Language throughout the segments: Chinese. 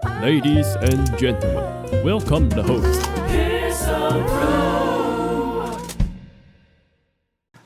Ladies and gentlemen, welcome the host.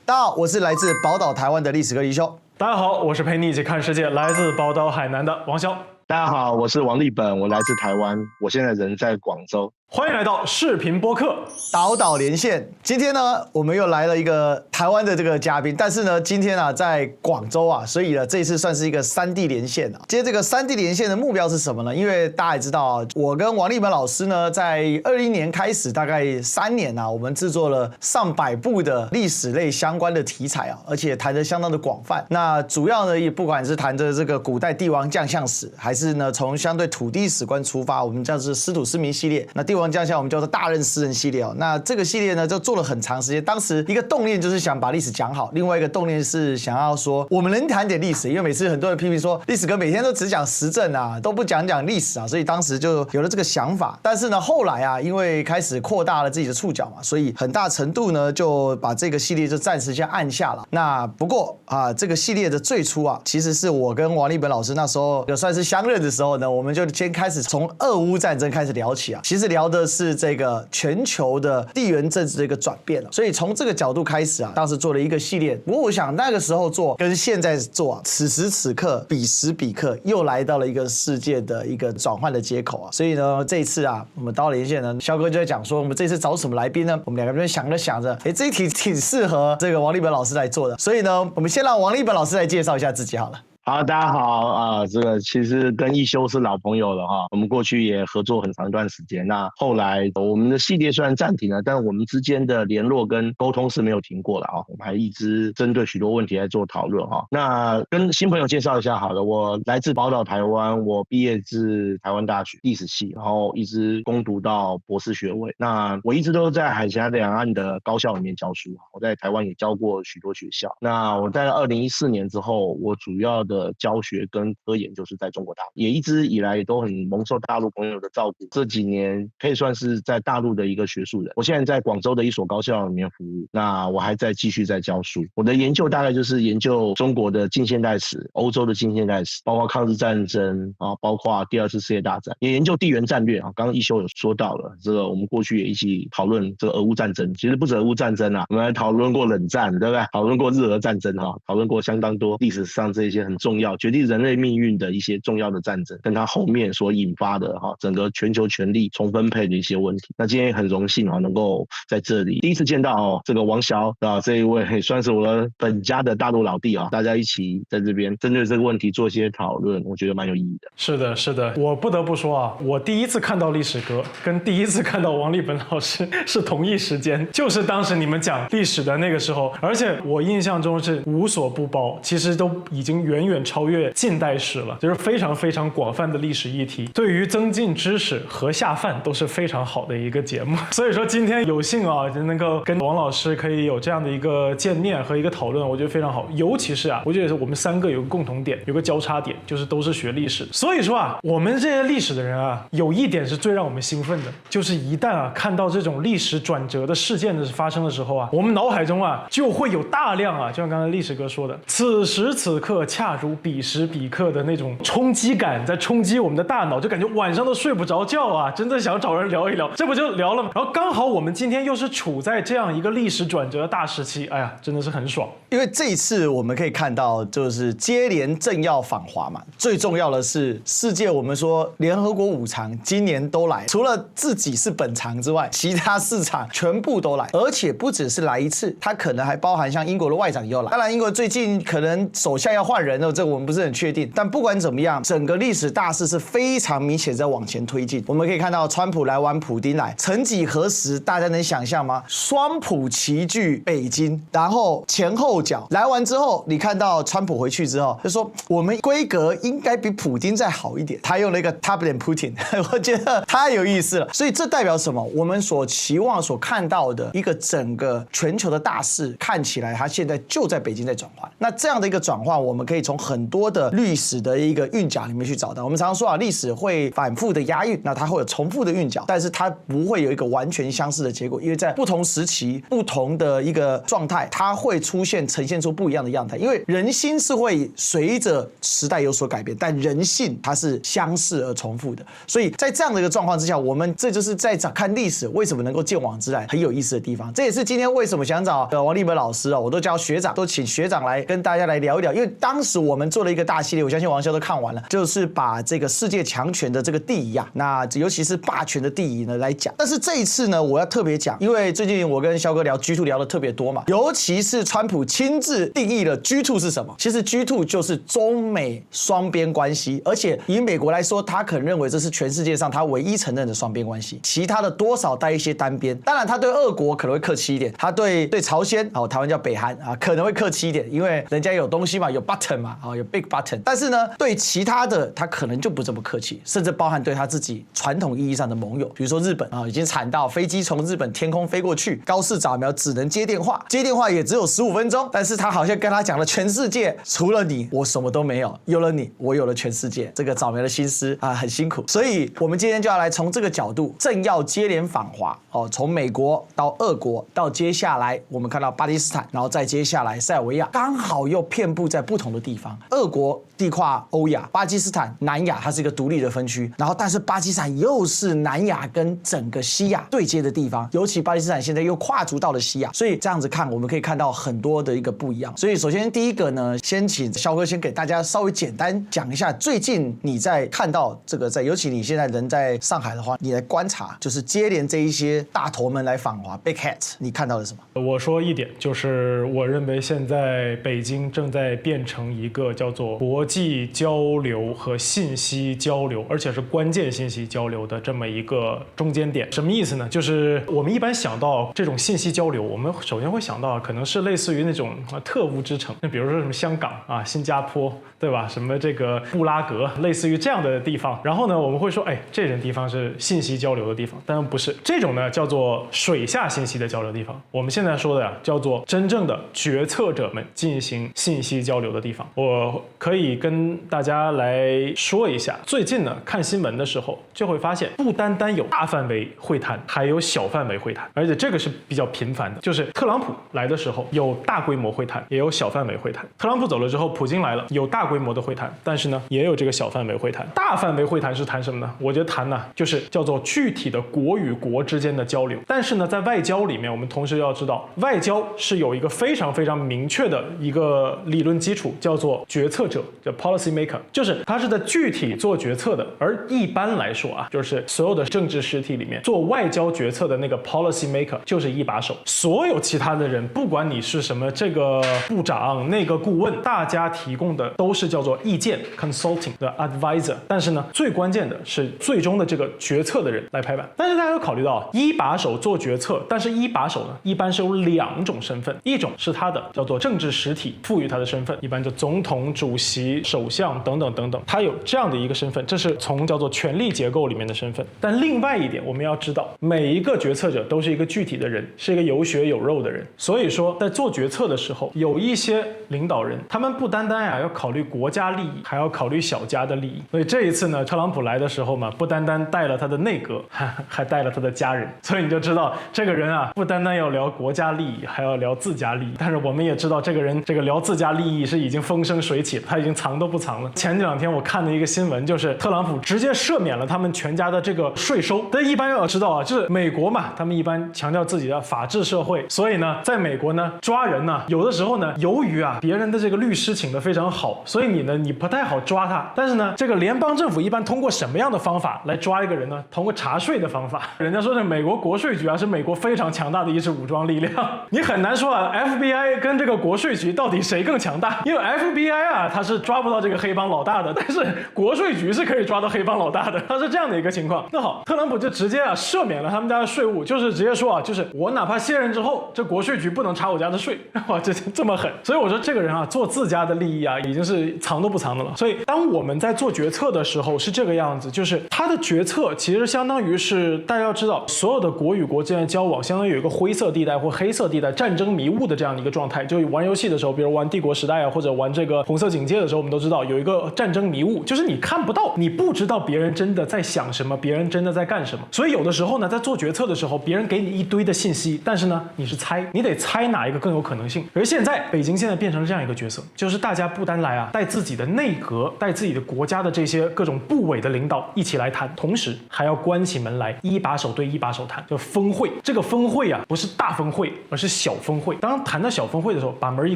大家好，我是来自宝岛台湾的历史哥李修。大家好，我是陪你一起看世界，来自宝岛海南的王潇。大家好，我是王立本，我来自台湾，我现在人在广州。欢迎来到视频播客岛岛连线。今天呢，我们又来了一个台湾的这个嘉宾，但是呢，今天啊在广州啊，所以呢这一次算是一个3地连线啊。今天这个3地连线的目标是什么呢？因为大家也知道啊，我跟王立本老师呢，在20年开始，大概3年啊，我们制作了上百部的历史类相关的题材啊，而且谈得相当的广泛。那主要呢，也不管是谈着这个古代帝王将相史，还是呢从相对土地史观出发，我们叫做师土师民系列。那帝王将相我们叫做大任诗人系列哦。那这个系列呢，就做了很长时间。当时一个动念就是想把历史讲好，另外一个动念是想要说我们能谈点历史，因为每次很多人批评说历史哥每天都只讲时政啊，都不讲历史啊，所以当时就有了这个想法。但是呢，后来啊，因为开始扩大了自己的触角嘛，所以很大程度呢就把这个系列就暂时先按下了。那不过啊，这个系列的最初啊，其实是我跟王立本老师那时候也算是相认的时候呢，我们就先开始从俄乌战争开始聊起啊。其实聊的是这个全球的地缘政治的一个转变了，所以从这个角度开始啊，当时做了一个系列。不过我想那个时候做跟现在做啊，此时此刻彼时彼刻又来到了一个世界的一个转换的接口啊。所以呢，这一次啊，我们到连线呢，肖哥就在讲说，我们这次找什么来宾呢？我们两个人想着想着，这一题挺适合这个王立本老师来做的。所以呢，我们先让王立本老师来介绍一下自己好了。好，大家好啊、这个其实跟一休是老朋友了哈，我们过去也合作很长一段时间。那后来我们的系列虽然暂停了，但我们之间的联络跟沟通是没有停过的啊。我们还一直针对许多问题来做讨论哈。那跟新朋友介绍一下好了，我来自宝岛台湾，我毕业自台湾大学历史系，然后一直攻读到博士学位。那我一直都在海峡两岸的高校里面教书，我在台湾也教过许多学校。那我在2014年之后，我主要的教学跟科研就是在中国大陆，也一直以来也都很蒙受大陆朋友的照顾。这几年可以算是在大陆的一个学术人。我现在在广州的一所高校里面服务，那我还在继续在教书。我的研究大概就是研究中国的近现代史、欧洲的近现代史，包括抗日战争啊，包括第2次世界大战，也研究地缘战略啊。刚刚一休有说到了，这个我们过去也一起讨论这个俄乌战争。其实不止俄乌战争啊，我们还讨论过冷战，对不对？讨论过日俄战争哈，讨论过相当多历史上这些很重要、决定人类命运的一些重要的战争，跟它后面所引发的整个全球权力重分配的一些问题。那今天很荣幸能够在这里第一次见到这个王潇啊，这一位也算是我的本家的大陆老弟啊，大家一起在这边针对这个问题做一些讨论，我觉得蛮有意义的。是的，是的，我不得不说啊，我第一次看到历史哥跟第一次看到王立本老师是同一时间，就是当时你们讲历史的那个时候，而且我印象中是无所不包，其实都已经远远超越近代史了，就是非常非常广泛的历史议题，对于增进知识和下饭都是非常好的一个节目。所以说今天有幸啊，能够跟王老师可以有这样的一个见面和一个讨论，我觉得非常好。尤其是啊，我觉得我们3个有个共同点，有个交叉点，就是都是学历史。所以说啊，我们这些历史的人啊，有一点是最让我们兴奋的，就是一旦啊看到这种历史转折的事件的发生的时候啊，我们脑海中啊就会有大量啊，就像刚才历史哥说的，此时此刻恰如彼时彼刻的那种冲击感在冲击我们的大脑，就感觉晚上都睡不着觉啊，真的想找人聊一聊，这不就聊了吗？然后刚好我们今天又是处在这样一个历史转折的大时期，哎呀，真的是很爽。因为这一次我们可以看到，就是接连政要访华嘛，最重要的是世界，我们说联合国5常今年都来，除了自己是本常之外，其他4场全部都来，而且不只是来一次，它可能还包含像英国的外长也要来。当然，英国最近可能首相要换人了，这个我们不是很确定。但不管怎么样，整个历史大势是非常明显在往前推进。我们可以看到，川普来完，普丁来，曾几何时，大家能想象吗？双普齐聚北京，然后前后脚来完之后，你看到川普回去之后，就说我们规格应该比普丁再好一点。他用了一个 top than Putin， 我觉得太有意思了。所以这代表什么？我们所期望、所看到的一个整个全球的大势，看起来它现在就在北京在转换。那这样的一个转换，我们可以从从很多的历史的一个韵脚里面去找到。我们常常说啊，历史会反复的押韵，那它会有重复的韵脚，但是它不会有一个完全相似的结果，因为在不同时期、不同的一个状态，它会呈现出不一样的样态。因为人心是会随着时代有所改变，但人性它是相似而重复的。所以在这样的一个状况之下，我们这就是在看历史为什么能够见往知来很有意思的地方。这也是今天为什么想找王立本老师我都叫学长，都请学长来跟大家来聊一聊。因为当时我们做了一个大系列，我相信王潇都看完了，就是把这个世界强权的这个地移那尤其是霸权的地移呢来讲。但是这一次呢，我要特别讲，因为最近我跟肖哥聊 G2 聊的特别多嘛，尤其是川普亲自定义了 G2 是什么。其实 G2 就是中美双边关系，而且以美国来说，他可能认为这是全世界上他唯一承认的双边关系，其他的多少带一些单边。当然，他对俄国可能会客气一点，他对朝鲜台湾叫北韩可能会客气一点，因为人家有东西嘛，有 button 嘛有 big button。但是呢，对其他的他可能就不这么客气，甚至包含对他自己传统意义上的盟友，比如说日本已经惨到飞机从日本天空飞过去，高市早苗只能接电话也只有15分钟，但是他好像跟他讲了全世界除了你我什么都没有，有了你我有了全世界。这个早苗的心思很辛苦，所以我们今天就要来从这个角度政要接连访华从美国到俄国，到接下来我们看到巴基斯坦，然后再接下来塞尔维亚，刚好又遍布在不同的地方。俄国地跨欧亚，巴基斯坦南亚它是一个独立的分区，然后但是巴基斯坦又是南亚跟整个西亚对接的地方，尤其巴基斯坦现在又跨足到了西亚，所以这样子看我们可以看到很多的一个不一样。所以首先第一个呢，先请肖哥先给大家稍微简单讲一下，最近你在看到这个尤其你现在人在上海的话，你来观察就是接连这一些大头们来访华 Big Hat， 你看到了什么？我说一点，就是我认为现在北京正在变成一个叫做国际交流和信息交流，而且是关键信息交流的这么一个中间点。什么意思呢？就是我们一般想到这种信息交流，我们首先会想到可能是类似于那种特务之城，比如说什么香港新加坡，对吧？什么这个布拉格，类似于这样的地方。然后呢，我们会说，这种地方是信息交流的地方，但不是。这种呢叫做水下信息的交流地方。我们现在说的叫做真正的决策者们进行信息交流的地方。我可以跟大家来说一下，最近呢看新闻的时候就会发现，不单单有大范围会谈，还有小范围会谈，而且这个是比较频繁的。就是特朗普来的时候有大规模会谈，也有小范围会谈。特朗普走了之后，普京来了，有大规模的会谈，但是呢也有这个小范围会谈。大范围会谈是谈什么呢？我觉得谈呢就是叫做具体的国与国之间的交流。但是呢在外交里面，我们同时要知道，外交是有一个非常非常明确的一个理论基础，叫做决策者，叫 policy maker， 就是他是在具体做决策的。而一般来说就是所有的政治实体里面做外交决策的那个 policy maker 就是一把手，所有其他的人，不管你是什么这个部长那个顾问，大家提供的都是叫做意见 consulting 的 advisor， 但是呢最关键的是最终的这个决策的人来拍板。但是大家要考虑到，一把手做决策，但是一把手呢一般是有2种身份，一种是他的叫做政治实体赋予他的身份，一般就总统、主席、首相等等等等，他有这样的一个身份，这是从叫做权力结构里面的身份。但另外一点我们要知道，每一个决策者都是一个具体的人，是一个有血有肉的人。所以说在做决策的时候，有一些领导人他们不单单要考虑国家利益，还要考虑小家的利益。所以这一次呢，特朗普来的时候嘛，不单单带了他的内阁，还带了他的家人。所以你就知道这个人不单单要聊国家利益，还要聊自家利益。但是我们也知道，这个人这个聊自家利益是已经风生水起了，他已经藏都不藏了。前2天我看的一个新闻，就是特朗普直接赦免了他们全家的这个税收。但一般要知道就是美国嘛，他们一般强调自己的法治社会，所以呢在美国呢抓人呢，有的时候呢由于别人的这个律师请得非常好，所以你不太好抓他。但是呢这个联邦政府一般通过什么样的方法来抓一个人呢？通过查税的方法。人家说是美国国税局是美国非常强大的一支武装力量，你很难说FBI 跟这个国税局到底谁更强大，因为 FBI 它是抓不到这个黑帮老大的，但是国税局是可以抓到黑帮老大的，它是这样的一个情况。那好，特朗普就直接赦免了他们家的税务，就是直接说就是我哪怕卸任之后，这国税局不能查我家的税，哇，这么狠。所以我说这个人做自家的利益已经是藏都不藏的了。所以当我们在做决策的时候是这个样子，就是他的决策其实相当于是大家要知道，所有的国与国之间的交往相当于有一个灰色地带或黑色地带，战争迷雾的这样的一个状态。就玩游戏的时候，比如玩帝国时代或者玩这个红色警戒的时候，候，我们都知道有一个战争迷雾，就是你看不到，你不知道别人真的在想什么，别人真的在干什么。所以有的时候呢，在做决策的时候，别人给你一堆的信息，但是呢，你是猜，你得猜哪一个更有可能性。而现在北京现在变成这样一个角色，就是大家不单来带自己的内阁，带自己的国家的这些各种部委的领导一起来谈，同时还要关起门来一把手对一把手谈，就峰会。这个峰会不是大峰会，而是小峰会。当谈到小峰会的时候，把门一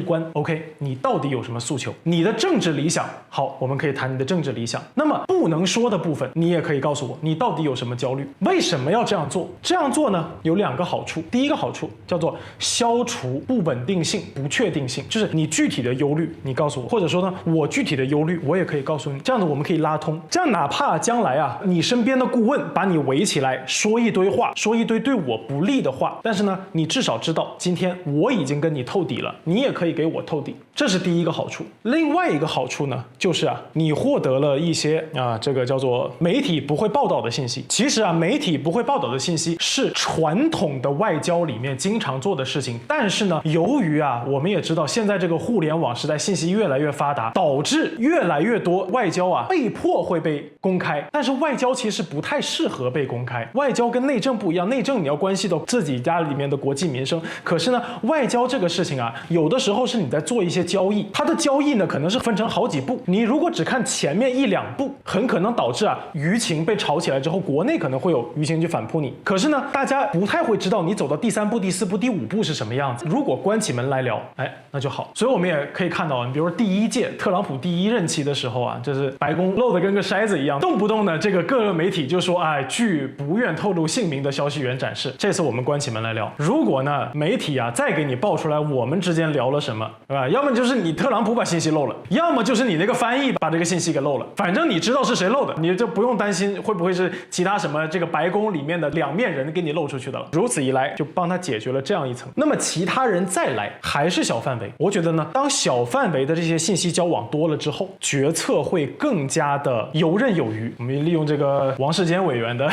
关 ，OK， 你到底有什么诉求？你的政治理想，好，我们可以谈你的政治理想。那么不能说的部分，你也可以告诉我，你到底有什么焦虑？为什么要这样做？这样做呢，有2个好处。第一个好处叫做消除不稳定性、不确定性，就是你具体的忧虑，你告诉我，或者说呢，我具体的忧虑，我也可以告诉你。这样子我们可以拉通，这样哪怕将来你身边的顾问把你围起来，说一堆话，说一堆对我不利的话，但是呢，你至少知道今天我已经跟你透底了，你也可以给我透底，这是第一个好处。另外一个好处呢，就是你获得了一些这个叫做媒体不会报道的信息。其实媒体不会报道的信息是传统的外交里面经常做的事情，但是呢，由于我们也知道现在这个互联网时代信息越来越发达，导致越来越多外交被迫会被公开，但是外交其实不太适合被公开。外交跟内政不一样，内政你要关系到自己家里面的国计民生，可是呢，外交这个事情有的时候是你在做一些交易，它的交易呢可能是分成好几步，你如果只看前面1-2步，很可能导致舆情被炒起来之后，国内可能会有舆情去反扑你。可是呢，大家不太会知道你走到第3步、第4步、第5步是什么样子。如果关起门来聊，那就好。所以我们也可以看到，比如说第1届特朗普第1任期的时候就是白宫漏得跟个筛子一样，动不动呢这个各个媒体就说据不愿透露姓名的消息源展示。这次我们关起门来聊，如果呢媒体再给你爆出来我们之间聊了什么，对吧？要么就是你特朗普把信息漏了，要么就是你那个翻译把这个信息给漏了，反正你知道是谁漏的，你就不用担心会不会是其他什么这个白宫里面的2面人给你漏出去的了。如此一来就帮他解决了这样一层。那么其他人再来还是小范围，我觉得呢，当小范围的这些信息交往多了之后，决策会更加的游刃有余。我们利用这个王世坚委员的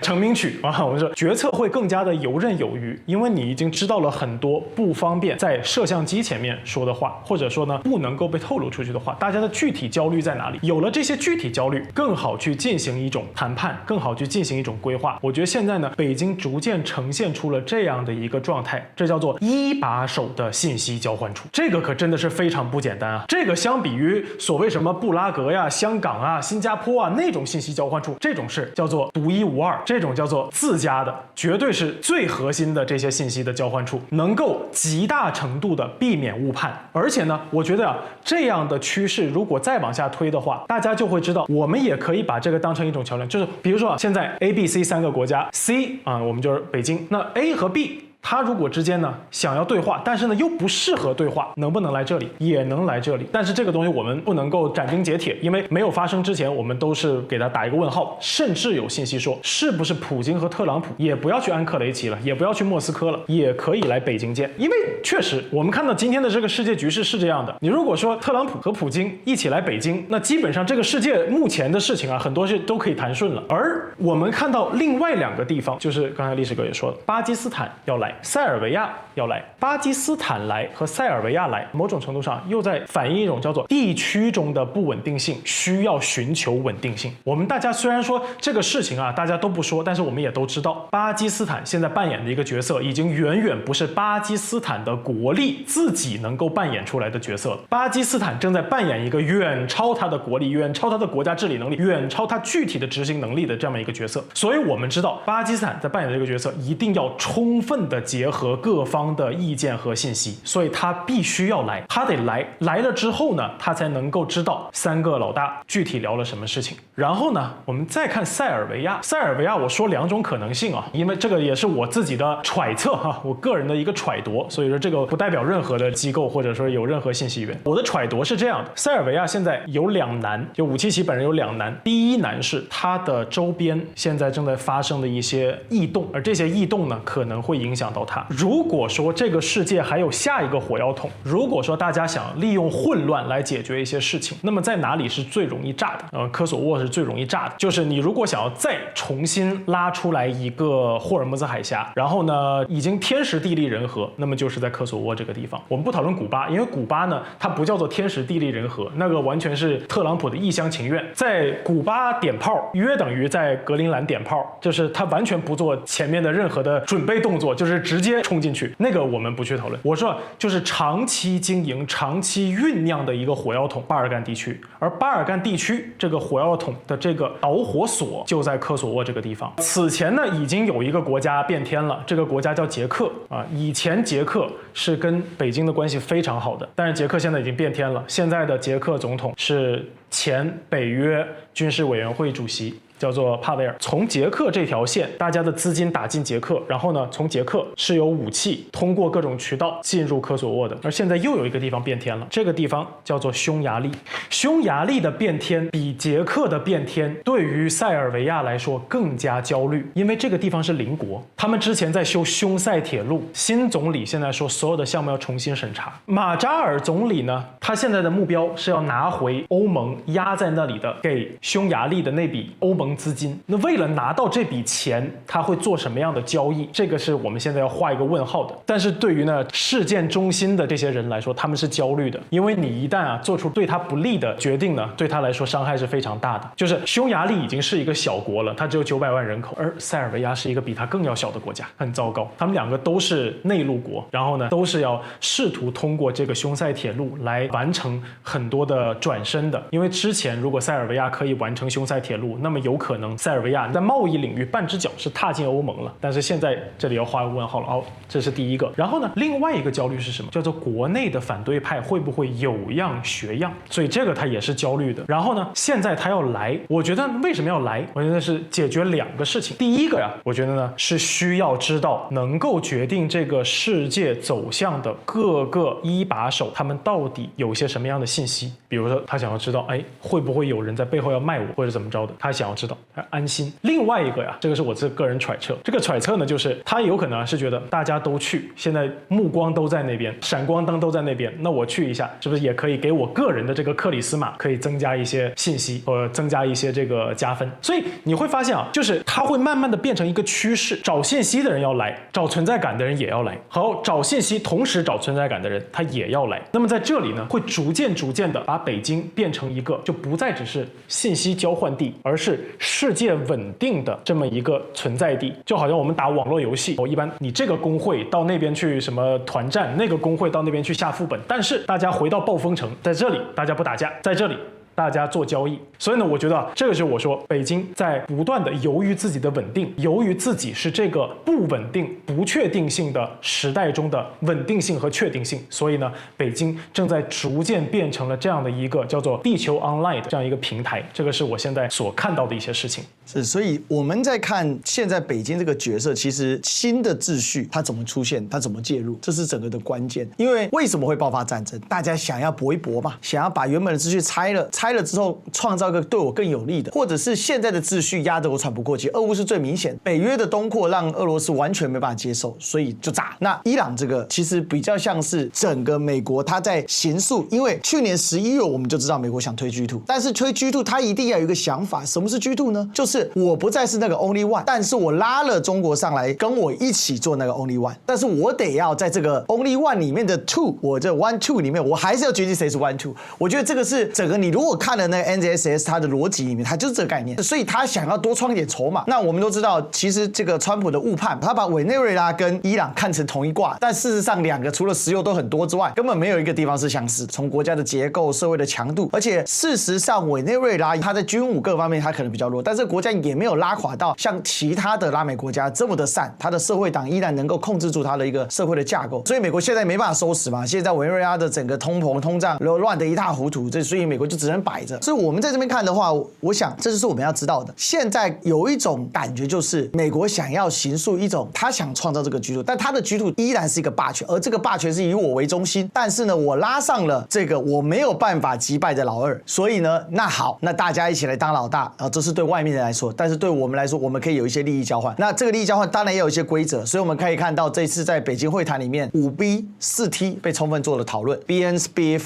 成名曲我们说决策会更加的游刃有余，因为你已经知道了很多不方便在摄像机前面说的话，或者说呢不能够被透露出去的话，大家的具体焦虑在哪里？有了这些具体焦虑，更好去进行一种谈判，更好去进行一种规划。我觉得现在呢，北京逐渐呈现出了这样的一个状态，这叫做一把手的信息交换处。这个可真的是非常不简单这个相比于所谓什么布拉格香港新加坡那种信息交换处，这种是叫做独一无二，这种叫做自家的，绝对是最核心的这些信息的交换处，能够极大程度的避免误判。而且呢，我觉得这样的趋势如果再往下推的话，大家就会知道我们也可以把这个当成一种桥梁，就是比如说现在 A、B、C 3个国家 ，C 我们就是北京，那 A 和 B他如果之间呢想要对话，但是呢又不适合对话，能不能来这里？也能来这里，但是这个东西我们不能够斩钉截铁，因为没有发生之前，我们都是给他打一个问号。甚至有信息说，是不是普京和特朗普也不要去安克雷奇了，也不要去莫斯科了，也可以来北京见？因为确实我们看到今天的这个世界局势是这样的，你如果说特朗普和普京一起来北京，那基本上这个世界目前的事情很多是都可以谈顺了。而我们看到另外2个地方，就是刚才历史哥也说了，巴基斯坦要来，塞尔维亚要来。巴基斯坦来和塞尔维亚来，某种程度上又在反映一种叫做地区中的不稳定性，需要寻求稳定性。我们大家虽然说这个事情大家都不说，但是我们也都知道，巴基斯坦现在扮演的一个角色，已经远远不是巴基斯坦的国力自己能够扮演出来的角色了。巴基斯坦正在扮演一个远超它的国力、远超它的国家治理能力、远超它具体的执行能力的这么一个角色。所以我们知道，巴基斯坦在扮演的这个角色，一定要充分的结合各方的意见和信息，所以他必须要来，他得来了之后呢，他才能够知道3个老大具体聊了什么事情。然后呢，我们再看塞尔维亚。塞尔维亚我说2种可能性因为这个也是我自己的揣测我个人的一个揣度，所以说这个不代表任何的机构或者说有任何信息源。我的揣度是这样的，塞尔维亚现在有2难，就577本人有2难。第一难是它的周边现在正在发生的一些异动，而这些异动呢，可能会影响响到它。如果说这个世界还有下一个火药桶，如果说大家想利用混乱来解决一些事情，那么在哪里是最容易炸的？科索沃是最容易炸的。就是你如果想要再重新拉出来一个霍尔木兹海峡，然后呢已经天时地利人和，那么就是在科索沃这个地方。我们不讨论古巴，因为古巴呢它不叫做天时地利人和，那个完全是特朗普的一厢情愿。在古巴点炮约等于在格陵兰点炮，就是他完全不做前面的任何的准备动作，就是直接冲进去，那个我们不去讨论。我说就是长期经营、长期酝酿的一个火药桶，巴尔干地区。而巴尔干地区这个火药桶的这个导火索就在科索沃这个地方。此前呢已经有一个国家变天了，这个国家叫捷克啊。以前捷克是跟北京的关系非常好的，但是捷克现在已经变天了。现在的捷克总统是前北约军事委员会主席，叫做帕维尔。从捷克这条线，大家的资金打进捷克，然后呢，从捷克是有武器通过各种渠道进入科索沃的。而现在又有一个地方变天了，这个地方叫做匈牙利。匈牙利的变天比捷克的变天对于塞尔维亚来说更加焦虑，因为这个地方是邻国，他们之前在修匈塞铁路，新总理现在说所有的项目要重新审查。马扎尔总理呢，他现在的目标是要拿回欧盟压在那里的给匈牙利的那笔欧盟资金。那为了拿到这笔钱，他会做什么样的交易？这个是我们现在要画一个问号的。但是对于呢事件中心的这些人来说，他们是焦虑的，因为你一旦做出对他不利的决定呢，对他来说伤害是非常大的。就是匈牙利已经是一个小国了，它只有900万人口，而塞尔维亚是一个比它更要小的国家，很糟糕。他们两个都是内陆国，然后呢都是要试图通过这个匈塞铁路来完成很多的转身的。因为之前如果塞尔维亚可以完成匈塞铁路，那么有可能塞尔维亚在贸易领域半只脚是踏进欧盟了。但是现在这里要画个问号了这是第一个。然后呢，另外一个焦虑是什么？叫做国内的反对派会不会有样学样？所以这个他也是焦虑的。然后呢，现在他要来，我觉得为什么要来？我觉得是解决2个事情。第一个呀，我觉得呢是需要知道能够决定这个世界走向的各个一把手，他们到底有些什么样的信息。比如说他想要知道，会不会有人在背后要卖我，或者怎么着的，他想要知道，安心。另外一个呀，这个是我自个人揣测，这个揣测呢，就是他有可能是觉得大家都去，现在目光都在那边，闪光灯都在那边，那我去一下，是不是也可以给我个人的这个克里斯玛可以增加一些信息，增加一些这个加分。所以你会发现就是它会慢慢的变成一个趋势，找信息的人要来，找存在感的人也要来，好，找信息同时找存在感的人他也要来。那么在这里呢，会逐渐的把北京变成一个就不再只是信息交换地，而是世界稳定的这么一个存在地。就好像我们打网络游戏，一般你这个工会到那边去什么团战，那个工会到那边去下副本，但是大家回到暴风城，在这里大家不打架，在这里大家做交易。所以呢，我觉得这个是我说北京在不断的由于自己的稳定，由于自己是这个不稳定不确定性的时代中的稳定性和确定性，所以呢北京正在逐渐变成了这样的一个叫做地球 online 的这样一个平台。这个是我现在所看到的一些事情。是，所以我们在看现在北京这个角色，其实新的秩序它怎么出现，它怎么介入，这是整个的关键。因为为什么会爆发战争？大家想要搏一搏嘛，想要把原本的秩序拆了之后，创造一个对我更有利的，或者是现在的秩序压得我喘不过气。俄乌是最明显，北约的东扩让俄罗斯完全没办法接受，所以就炸。那伊朗这个其实比较像是整个美国它在形塑，因为去年11月我们就知道美国想推 G2， 但是推 G2 它一定要有一个想法，什么是 G2 呢？就是我不再是那个 Only One， 但是我拉了中国上来跟我一起做那个 Only One， 但是我得要在这个 Only One 里面的 Two， 我这 One Two 里面，我还是要决定谁是 One Two。我觉得这个是整个你如果看了那个 NZSS 它的逻辑里面，它就是这个概念，所以他想要多创一点筹码。那我们都知道，其实这个川普的误判，他把委内瑞拉跟伊朗看成同一挂，但事实上两个除了石油都很多之外，根本没有一个地方是相似。从国家的结构、社会的强度，而且事实上委内瑞拉它在军武各方面它可能比较弱，但是国家也没有拉垮到像其他的拉美国家这么的散，它的社会党依然能够控制住它的一个社会的架构。所以美国现在没办法收拾嘛，现在委内瑞拉的整个通膨、通胀乱得一塌糊涂，所以美国就只能摆着。所以我们在这边边看的话，我想这就是我们要知道的。现在有一种感觉，就是美国想要形塑一种他想创造这个居土，但他的居土依然是一个霸权，而这个霸权是以我为中心。但是呢，我拉上了这个我没有办法击败的老二，所以呢，那好，那大家一起来当老大啊，这是对外面人来说，但是对我们来说，我们可以有一些利益交换。那这个利益交换当然也有一些规则，所以我们可以看到这次在北京会谈里面，5B 4T 被充分做了讨论 ，BNSBF。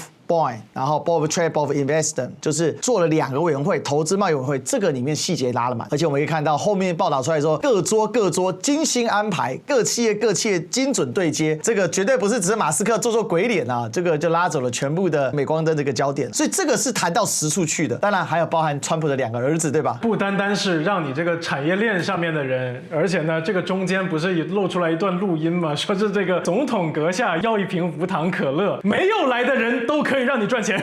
然后 Board of Trade Board of Investment 就是做了2个委员会，投资贸易委员会，这个里面细节拉了满，而且我们可以看到后面报道出来说，各桌精心安排，各企业精准对接，这个绝对不是只是马斯克做鬼脸啊，这个就拉走了全部的镁光灯这个焦点，所以这个是谈到实处去的，当然还有包含川普的2个儿子，对吧？不单单是让你这个产业链上面的人，而且呢，这个中间不是也露出来一段录音吗？说是这个总统阁下要一瓶无糖可乐，没有来的人都可以让你赚钱。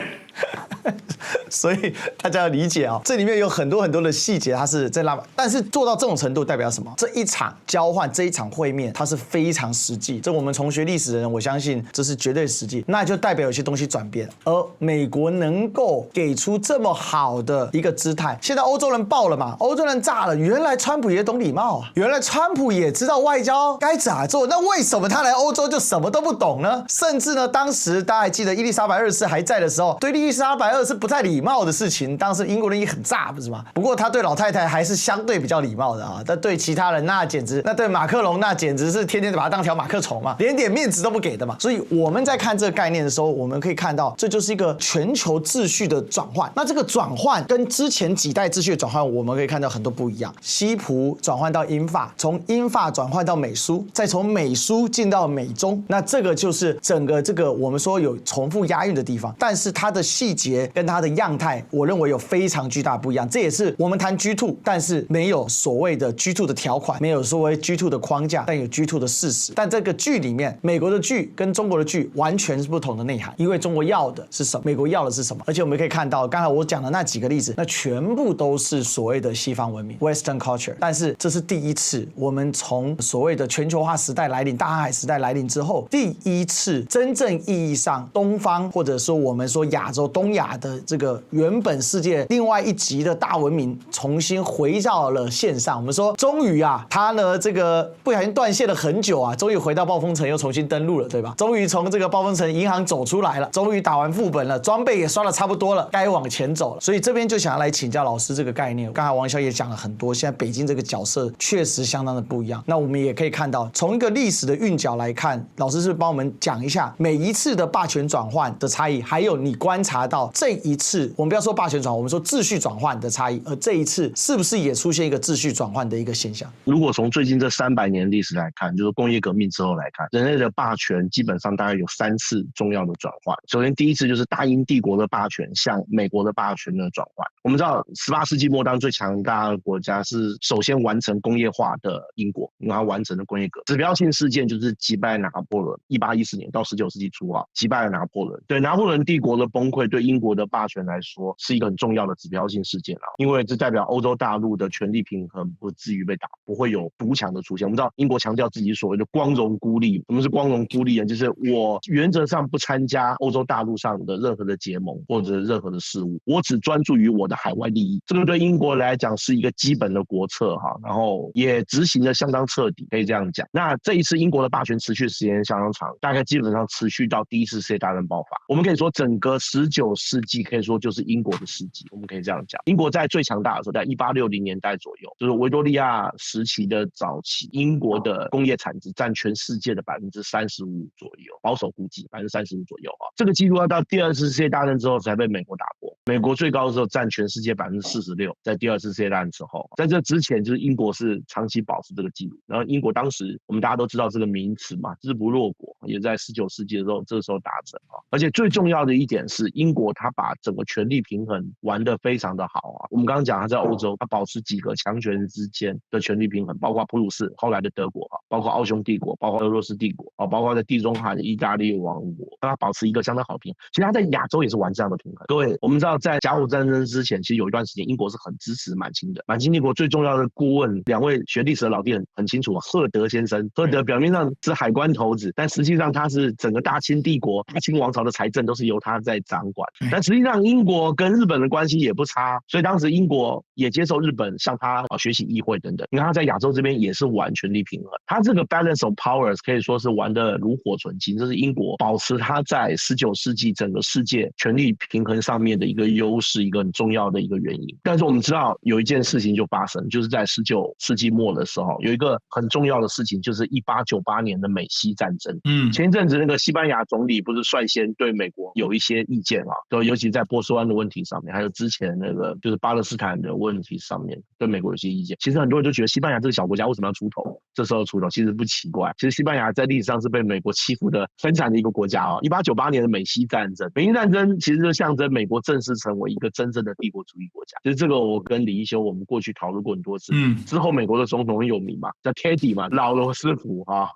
所以大家要理解啊，这里面有很多的细节，它是在拉满，但是做到这种程度代表什么？这一场交换，这一场会面，它是非常实际。这我们从学历史的人，我相信这是绝对实际，那就代表有些东西转变。而美国能够给出这么好的一个姿态，现在欧洲人爆了嘛，欧洲人炸了，原来川普也懂礼貌啊，原来川普也知道外交该咋做，那为什么他来欧洲就什么都不懂呢？甚至呢，当时大家还记得伊丽莎白2世还在的时候，对伊丽莎白2世不太礼貌的事情，当时英国人也很炸，不是吗？不过他对老太太还是相对比较礼貌的啊，但对其他人那简直，那对马克龙那简直是天天把他当条马克虫嘛，连点面子都不给的嘛。所以我们在看这个概念的时候，我们可以看到，这就是一个全球秩序的转换。那这个转换跟之前几代秩序的转换，我们可以看到很多不一样。西葡转换到英法，从英法转换到美苏，再从美苏进到美中，那这个就是整个这个我们说有重复押韵的地方，但是它的细节跟它的样态，我认为有非常巨大不一样。这也是我们谈 G2， 但是没有所谓的 G2 的条款，没有所谓 G2 的框架，但有 G2 的事实。但这个剧里面，美国的剧跟中国的剧完全是不同的内涵，因为中国要的是什么，美国要的是什么。而且我们可以看到，刚才我讲的那几个例子，那全部都是所谓的西方文明 （Western culture）。但是这是第一次，我们从所谓的全球化时代来临、大航海时代来临之后，第一次真正意义上东方或者说我们说亚洲、东亚的这个原本世界另外一级的大文明重新回到了线上。我们说终于啊，它呢这个不小心断线了很久啊，终于回到暴风城又重新登陆了，对吧？终于从这个暴风城银行走出来了，终于打完副本了，装备也刷得差不多了，该往前走了。所以这边就想要来请教老师这个概念。刚才王小也讲了很多，现在北京这个角色确实相当的不一样。那我们也可以看到，从一个历史的韵脚来看，老师是不是帮我们讲一下每一次的霸权转换的差异，还有你观察到这一次，我们不要说霸权转换，我们说秩序转换的差异，而这一次是不是也出现一个秩序转换的一个现象？如果从最近这300年历史来看，就是工业革命之后来看，人类的霸权基本上大概有3次重要的转换。首先第一次就是大英帝国的霸权向美国的霸权的转换。我们知道18世纪末当最强大的国家是首先完成工业化的英国，因为它完成了工业革命。指标性事件就是击败拿破仑，1814年到19世纪初击败了拿破仑。对拿破仑帝国的崩溃，对英国的霸权来说是一个很重要的指标性事件因为这代表欧洲大陆的权力平衡不至于被打，不会有独强的出现。我们知道英国强调自己所谓的光荣孤立，什么是光荣孤立呢？就是我原则上不参加欧洲大陆上的任何的结盟或者任何的事务，我只专注于我的海外利益。这个对英国来讲是一个基本的国策然后也执行的相当彻底，可以这样讲。那这一次英国的霸权持续时间相当长，大概基本上持续到第一次世界大战爆发。我们可以说整个19世纪可以说就是英国的世纪，我们可以这样讲。英国在最强大的时候，在1860年代左右，就是维多利亚时期的早期，英国的工业产值占全世界的35%左右，保守估计35%左右这个记录要到第二次世界大战之后才被美国打破。美国最高的时候占全世界46%，在第二次世界大战之后，在这之前就是英国是长期保持这个记录。然后英国当时我们大家都知道这个名词嘛，日不落国，也在19世纪的时候这个时候达成而且最重要的一点是，英国它把整个权力平衡玩得非常的好我们刚刚讲它在欧洲，它保持几个强权之间的权力平衡，包括普鲁士后来的德国包括奥匈帝国，包括俄罗斯帝国包括在地中海的意大利王国，它保持一个相当好的平衡。其实它在亚洲也是玩这样的平衡。各位，我们知道在甲午战争之前，其实有一段时间英国是很支持满清的。满清帝国最重要的顾问，2位学历史的老弟很清楚赫德先生。赫德表面上是海关头子，但实际上他是整个大清帝国、大清王朝的财政都是由他在掌掌管。但实际上英国跟日本的关系也不差，所以当时英国也接受日本向他学习议会等等。你看他在亚洲这边也是玩权力平衡，他这个 balance of powers 可以说是玩得炉火纯青，这是英国保持他在19世纪整个世界权力平衡上面的一个优势，一个很重要的一个原因。但是我们知道有一件事情就发生，就是在19世纪末的时候，有一个很重要的事情，就是1898年的美西战争。前一阵子那个西班牙总理不是率先对美国有一些意见啊，尤其在波斯湾的问题上面，还有之前那个就是巴勒斯坦的问题上面，对美国有些意见。其实很多人就觉得西班牙这个小国家为什么要出头？这时候出头其实不奇怪。其实西班牙在历史上是被美国欺负的分散的一个国家啊。1898年的美西战争，美西战争其实就象征美国正式成为一个真正的帝国主义国家。其实这个我跟李一修我们过去讨论过很多次。之后美国的总统很有名嘛，叫 Teddy 嘛，老罗斯福啊。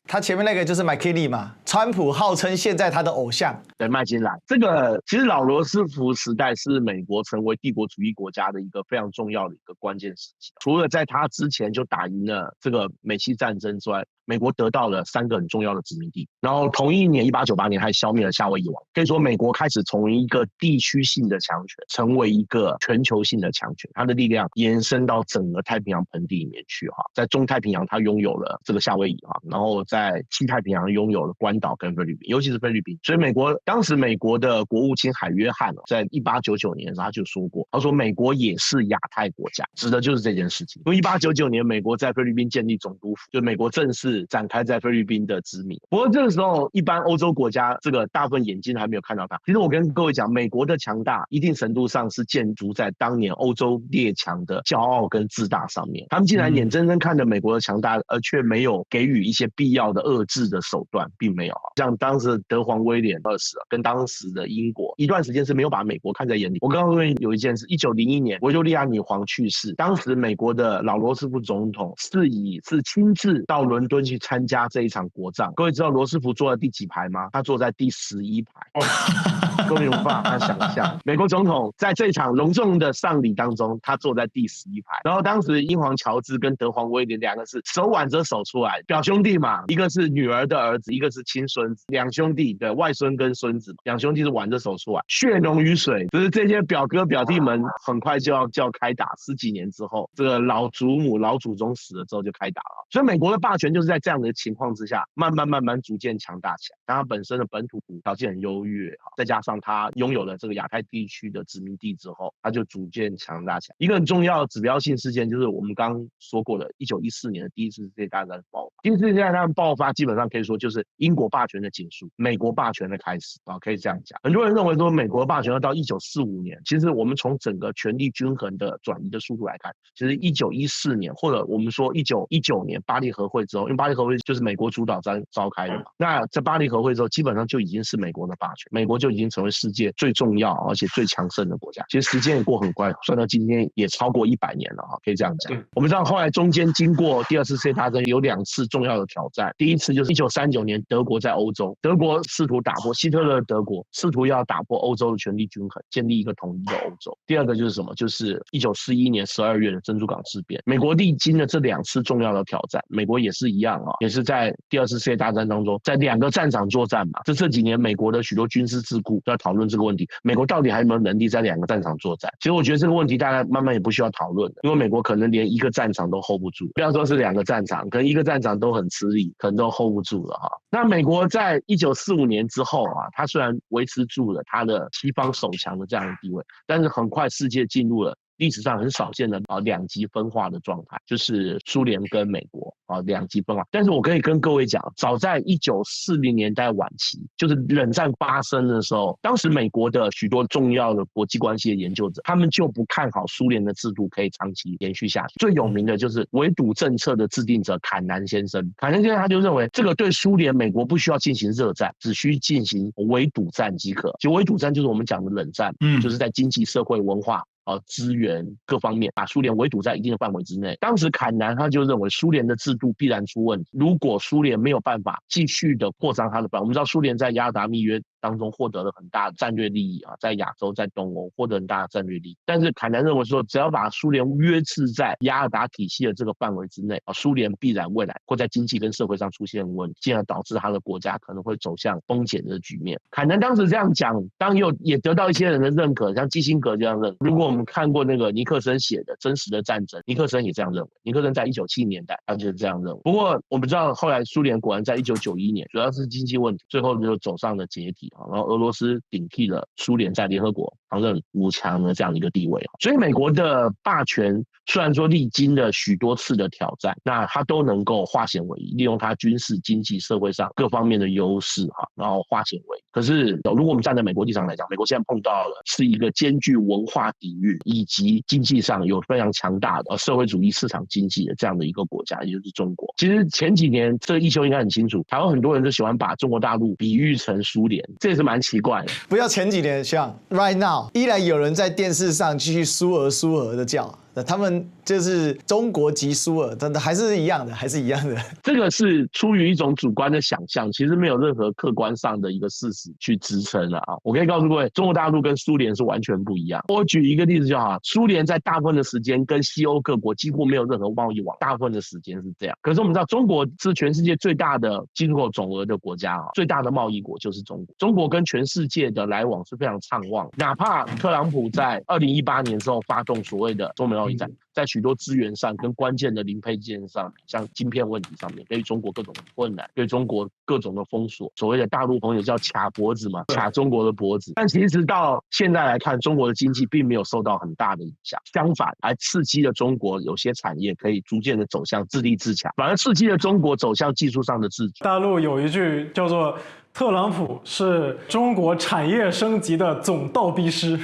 他前面那个就是 McKinley 嘛，川普号称现在他的偶像。对，麦金莱。这个其实老罗斯福时代是美国成为帝国主义国家的一个非常重要的一个关键时期。除了在他之前就打赢了这个美西战争之外，美国得到了3个很重要的殖民地，然后同一年1898年还消灭了夏威夷王。可以说美国开始从一个地区性的强权成为一个全球性的强权，它的力量延伸到整个太平洋盆地里面去哈。在中太平洋它拥有了这个夏威夷哈，然后在西太平洋拥有了关岛跟菲律宾，尤其是菲律宾。所以当时美国的国务卿海约翰在1899年的时候他就说过，他说美国也是亚太国家，指的就是这件事情。因为1899年美国在菲律宾建立总督府，就美国正式展开在菲律宾的殖民。不过这个时候一般欧洲国家这个大部分眼睛还没有看到它。其实我跟各位讲，美国的强大一定程度上是建筑在当年欧洲列强的骄傲跟自大上面。他们竟然眼睁睁看着美国的强大，而却没有给予一些必要的遏制的手段，并没有。像当时德皇威廉2世跟当时的英国一段时间是没有把美国看在眼里。我告诉你有一件事，1901年维多利亚女皇去世，当时美国的老罗斯福总统是亲自到伦敦去参加这一场国葬。各位知道罗斯福坐在第几排吗？他坐在第11排。各位有办法想象，美国总统在这场隆重的丧礼当中，他坐在第11排。然后当时英皇乔治跟德皇威廉两个是手挽着手出来，表兄弟嘛，一个是女儿的儿子，一个是亲孙子，两兄弟的外孙跟孙子，两兄弟是挽着手出来，血浓于水。就是这些表哥表弟们很快就要开打，10几年之后，这个老祖母老祖宗死了之后就开打了。所以美国的霸权就是在这样的情况之下，慢慢逐渐强大起来。但它本身的本土条件很优越，再加上它拥有了这个亚太地区的殖民地之后，它就逐渐强大起来。一个很重要的指标性事件就是我们刚说过的1914年的第一次世界大战爆发。第一次世界大战爆发基本上可以说就是英国霸权的结束，美国霸权的开始啊，可以这样讲。很多人认为说美国霸权要到1945年，其实我们从整个权力均衡的转移的速度来看，其实1914年或者我们说1919年巴黎和会之后，因为巴黎和会就是美国主导召开的嘛，那在巴黎和会之后，基本上就已经是美国的霸权，美国就已经成为世界最重要而且最强盛的国家。其实时间也过很快，算到今天也超过100年了哈，可以这样讲。我们知道后来中间经过第2次世界大战有2次重要的挑战，第一次就是1939年德国在欧洲，德国试图打破希特勒的德国，试图要打破欧洲的权力均衡，建立一个统一的欧洲。第二个就是什么？就是1941年12月的珍珠港事变。美国历经了这2次重要的挑战，美国也是一样也是在第2次世界大战当中，在2个战场作战嘛。这几年美国的许多军事智库都在讨论这个问题，美国到底还有没有能力在2个战场作战？其实我觉得这个问题大概慢慢也不需要讨论了，因为美国可能连1个战场都 hold 不住，不要说是2个战场，可能1个战场都很吃力，可能都 hold 不住了那美国在1945年之后它虽然维持住了它的西方首强的这样的地位，但是很快世界进入了历史上很少见的2极分化的状态，就是苏联跟美国2极分化。但是我可以跟各位讲，早在1940年代晚期，就是冷战发生的时候，当时美国的许多重要的国际关系的研究者，他们就不看好苏联的制度可以长期延续下去。最有名的就是围堵政策的制定者坎南先生。坎南先生他就认为，这个对苏联美国不需要进行热战，只需进行围堵战即可。其实围堵战就是我们讲的冷战，就是在经济社会文化资源各方面把苏联围堵在一定的范围之内。当时坎南他就认为苏联的制度必然出问题，如果苏联没有办法继续的扩张它的范围，我们知道苏联在雅尔达密约当中获得了很大的战略利益啊，在亚洲、在东欧获得很大的战略利益。但是凯南认为说，只要把苏联约制在雅尔达体系的这个范围之内啊，苏联必然未来会在经济跟社会上出现问题，进而导致他的国家可能会走向崩解的局面。凯南当时这样讲，当然也得到一些人的认可，像基辛格这样认。如果我们看过那个尼克森写的《真实的战争》，尼克森也这样认为。尼克森在1970年代他就是这样认为。不过我们知道后来苏联果然在1991年，主要是经济问题，最后就走上了解体，然后俄罗斯顶替了苏联在联合国常任5强的这样的一个地位。所以美国的霸权虽然说历经了许多次的挑战，那它都能够化险为夷，利用它军事、经济、社会上各方面的优势然后化险为夷。可是如果我们站在美国立场来讲，美国现在碰到了是一个兼具文化底蕴以及经济上有非常强大的社会主义市场经济的这样的一个国家，也就是中国。其实前几年这个一休应该很清楚，台湾很多人都喜欢把中国大陆比喻成苏联，这也是蛮奇怪的。不要前几年，像 right now 依然有人在电视上继续苏俄苏俄的叫，他们就是中国及苏俄，真的还是一样的，还是一样的。这个是出于一种主观的想象，其实没有任何客观上的一个事实去支撑了啊。我可以告诉各位，中国大陆跟苏联是完全不一样。我举一个例子就好，苏联在大部分的时间跟西欧各国几乎没有任何贸易往，大部分的时间是这样。可是我们知道，中国是全世界最大的进口总额的国家，最大的贸易国就是中国。中国跟全世界的来往是非常畅旺，哪怕特朗普在2018年之后发动所谓的中美贸易战，在许多资源上跟关键的零配件上，像晶片问题上面，对于中国各种的困难，对中国各种的封锁，所谓的大陆朋友叫卡脖子嘛，卡中国的脖子。但其实到现在来看，中国的经济并没有受到很大的影响，相反还刺激了中国有些产业可以逐渐的走向自立自强，反而刺激了中国走向技术上的自主。大陆有一句叫做特朗普是中国产业升级的总倒逼师，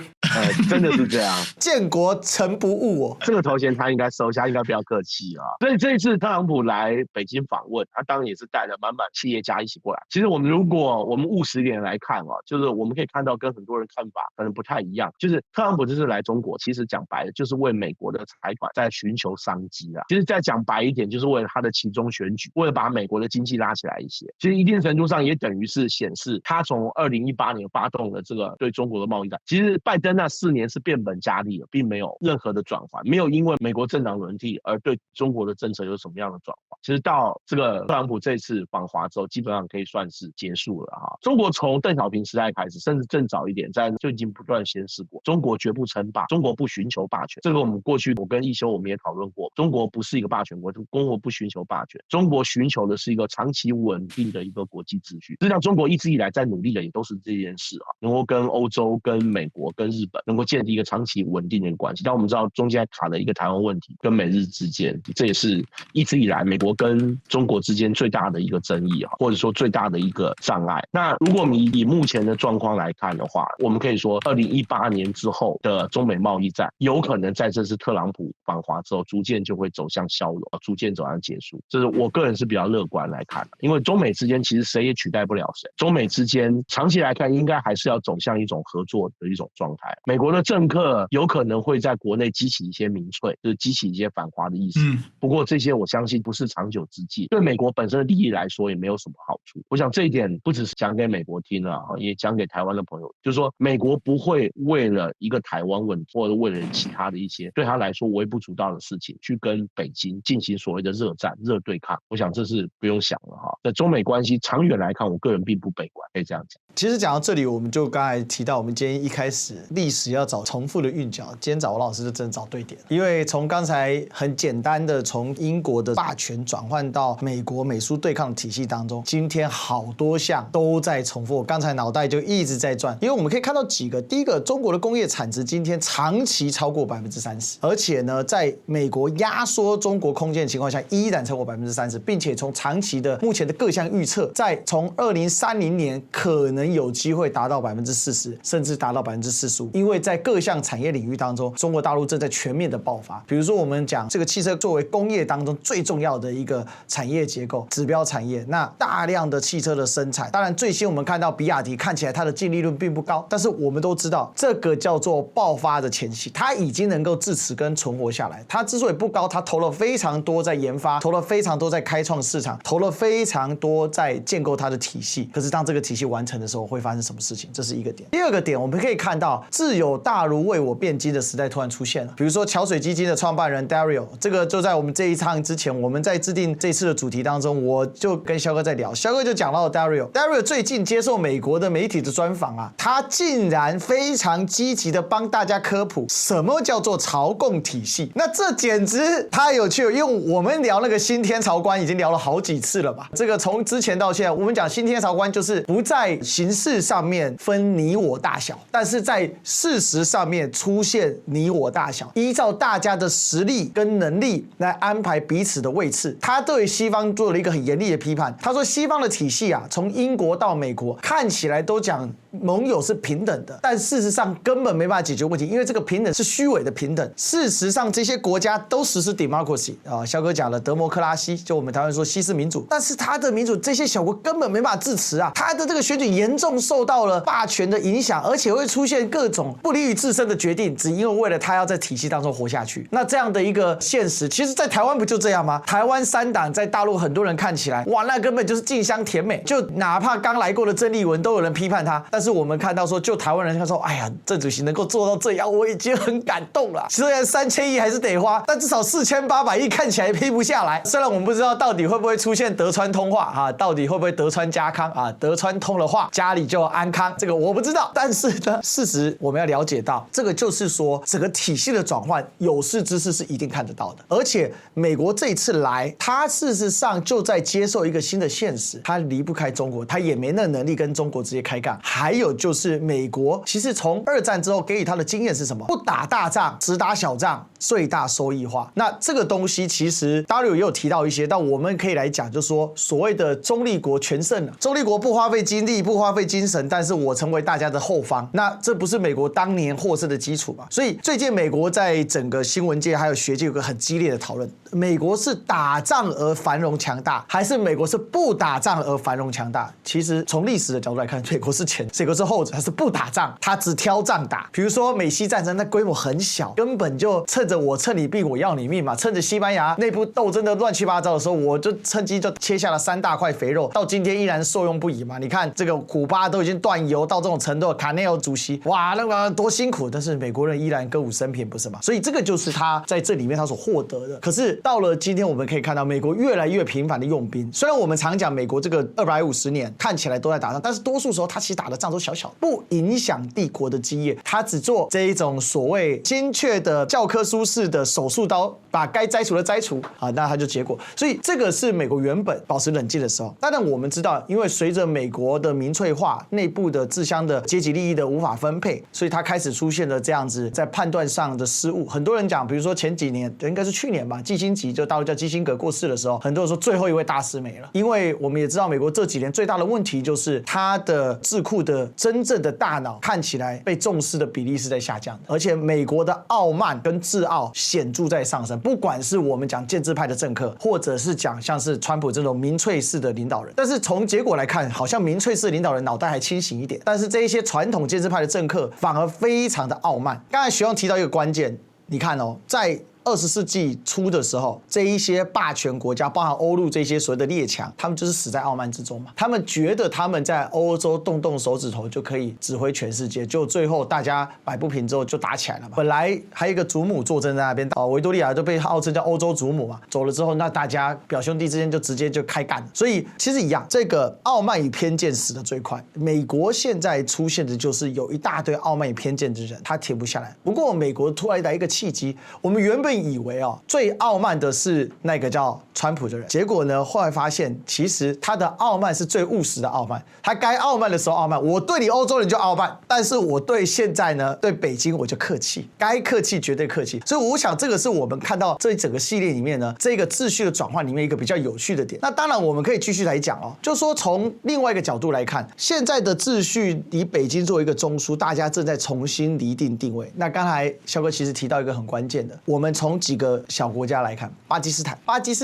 真的是这样。建国诚不误我，这个头衔他应该收下，应该不要客气啊。所以这一次特朗普来北京访问，他当然也是带了满满企业家一起过来。其实如果我们务实一点来看就是我们可以看到跟很多人看法可能不太一样，就是特朗普这次来中国，其实讲白了就是为美国的财团在寻求商机啊。其实再讲白一点，就是为了他的期中选举，为了把美国的经济拉起来一些。其实一定程度上也等于是显示他从2018年发动了这个对中国的贸易战。其实拜登那4年是变本加厉了，并没有任何的转换，没有因为美国政党轮替而对中国的政策有什么样的转换。其实到这个特朗普这次访华之后，基本上可以算是结束了哈。中国从邓小平时代开始，甚至更早一点，就已经不断显示过，中国绝不称霸，中国不寻求霸权。这个我们过去我跟一休我们也讨论过，中国不是一个霸权国，中国不寻求霸权，中国寻求的是一个长期稳定的一个国际秩序。实际上中国一直以来在努力的也都是这件事能够跟欧洲、跟美国、跟日本能够建立一个长期稳定的关系。但我们知道中间卡了一个台湾问题，跟美日之间，这也是一直以来美国跟中国之间最大的一个争议或者说最大的一个障碍。那如果我们以目前的状况来看的话，我们可以说2018年之后的中美贸易战有可能在这次特朗普访华之后逐渐就会走向消融，逐渐走向结束。这是我个人是比较乐观来看的，因为中美之间其实谁也取代不了谁，中美之间长期来看应该还是要走向一种合作的一种状态。美国的政客有可能会在国内激起一些民粹，就是激起一些反华的意识，不过这些我相信不是长久之计，对美国本身的利益来说也没有什么好处。我想这一点不只是讲给美国听也讲给台湾的朋友，就是说美国不会为了一个台湾问题或者为了其他的一些对他来说微不足道的事情去跟北京进行所谓的热战、热对抗。我想这是不用想了在中美关系长远来看，我个人并不悲观，可以这样讲。其实讲到这里，我们就刚才提到，我们今天一开始历史要找重复的韵脚，今天找王老师就真的找对点，因为从刚才很简单的从英国的霸权转换到美国美苏对抗体系当中，今天好多项都在重复，我刚才脑袋就一直在转，因为我们可以看到几个，第一个，中国的工业产值今天长期超过30%，而且呢，在美国压缩中国空间的情况下，依然超过30%，并且从长期的目前的各项预测，在从2030年可能有机会达到40%，甚至达到45%，因为在各项产业领域当中，中国大陆正在全面的爆发。比如说，我们讲这个汽车作为工业当中最重要的一个产业结构、指标产业，那大量量的汽车的生产。当然，最新我们看到比亚迪看起来它的净利润并不高，但是我们都知道这个叫做爆发的前夕，它已经能够自持跟存活下来。它之所以不高，它投了非常多在研发，投了非常多在开创市场，投了非常多在建构它的体系。可是当这个体系完成的时候，会发生什么事情？这是一个点。第二个点，我们可以看到自有大儒为我辩经的时代突然出现了。比如说桥水基金的创办人 Dario， 这个就在我们这一趟之前，我们在制定这次的主题当中，我就跟肖哥在聊，肖哥就讲到了 Dario 最近接受美国的媒体的专访啊，他竟然非常积极的帮大家科普什么叫做朝贡体系。那这简直太有趣了，因为我们聊那个新天朝观已经聊了好几次了嘛。这个从之前到现在，我们讲新天朝观就是不在形式上面分你我大小，但是在事实上面出现你我大小，依照大家的实力跟能力来安排彼此的位次。他对西方做了一个很严厉的批判，他说西方的体系啊，从英国到美国看起来都讲盟友是平等的，但事实上根本没办法解决问题，因为这个平等是虚伪的平等。事实上，这些国家都实施 democracy 啊，肖哥讲了德摩克拉西，就我们台湾说西式民主，但是他的民主这些小国根本没办法自持啊，他的这个选举严重受到了霸权的影响，而且会出现各种不利于自身的决定，只因为为了他要在体系当中活下去。那这样的一个现实，其实在台湾不就这样吗？台湾三党在大陆很多人看起来，哇，那根本就是竞相甜美，就哪怕刚来过的郑丽文都有人批判他，但是我们看到说，就台湾人他说，哎呀，郑主席能够做到这样，我已经很感动了。虽然3000亿还是得花，但至少4800亿看起来批不下来。虽然我们不知道到底会不会出现德川通话啊，到底会不会德川家康啊，德川通了话，家里就安康，这个我不知道。但是呢，事实我们要了解到，这个就是说，整个体系的转换，有识之士是一定看得到的。而且美国这一次来，他事实上就在接受一个新的现实，他离不开中国，他也没那能力跟中国直接开干。还有就是美国其实从2战之后给予他的经验是什么？不打大仗，只打小仗，最大收益化。那这个东西其实 W 也有提到一些，但我们可以来讲，就是说所谓的中立国全胜了，中立国不花费精力，不花费精神，但是我成为大家的后方，那这不是美国当年获胜的基础吗？所以最近美国在整个新闻界还有学界有个很激烈的讨论，美国是打仗而繁荣强大，还是美国是不打仗而繁荣强大？其实从历史的角度来看，美国是前，美国是后者，它是不打仗，它只挑仗打。比如说美西战争，那规模很小，根本就趁着我趁你病，我要你命嘛。趁着西班牙内部斗争的乱七八糟的时候，我就趁机就切下了3大块肥肉，到今天依然受用不已嘛。你看这个古巴都已经断油到这种程度，卡内尔主席哇，那个多辛苦，但是美国人依然歌舞升平，不是吗？所以这个就是他在这里面他所获得的。可是到了今天，我们可以看到美国越来越频繁的用兵。虽然我们常讲美国这个250年看起来都在打仗，但是多数时候他其实打的仗都小小的，不影响帝国的基业。他只做这一种所谓精确的教科书式的手术刀，把该摘除的摘除啊，那他就结果。所以这个是美国原本保持冷静的时候。当然我们知道，因为随着美国的民粹化，内部的自相的阶级利益的无法分配，所以他开始出现了这样子在判断上的失误。很多人讲，比如说前几年，应该是去年吧，基辛吉就大陆叫基辛格过世的时候，很多人说最后一位大师没了。因为我们也知道，美国这几年最大的问题就是他的智库的真正的大脑看起来被重视的比例是在下降的，而且美国的傲慢跟自傲显著在上升。不管是我们讲建制派的政客，或者是讲像是川普这种民粹式的领导人，但是从结果来看，好像民粹式的领导人脑袋还清醒一点，但是这一些传统建制派的政客反而非常的傲慢。刚才徐勇提到一个关键，你看哦，在20世纪初的时候，这一些霸权国家，包含欧陆这些所谓的列强，他们就是死在傲慢之中嘛。他们觉得他们在欧洲动动手指头就可以指挥全世界，就最后大家摆不平之后就打起来了嘛。本来还有一个祖母坐镇在那边，维多利亚都被号称叫欧洲祖母嘛。走了之后，那大家表兄弟之间就直接就开干了。所以其实一样，这个傲慢与偏见死得最快。美国现在出现的就是有一大堆傲慢与偏见之人，他停不下来。不过美国突然来一个契机，我们原本以为最傲慢的是那个叫川普的人，结果呢，后来发现其实他的傲慢是最务实的傲慢。他该傲慢的时候傲慢，我对你欧洲人就傲慢，但是我对现在呢，对北京我就客气，该客气绝对客气。所以我想这个是我们看到这整个系列里面呢，这个秩序的转换里面一个比较有趣的点。那当然我们可以继续来讲就说从另外一个角度来看，现在的秩序以北京作为一个中枢，大家正在重新厘定定位。那刚才肖哥其实提到一个很关键的，我们从几个小国家来看，巴基斯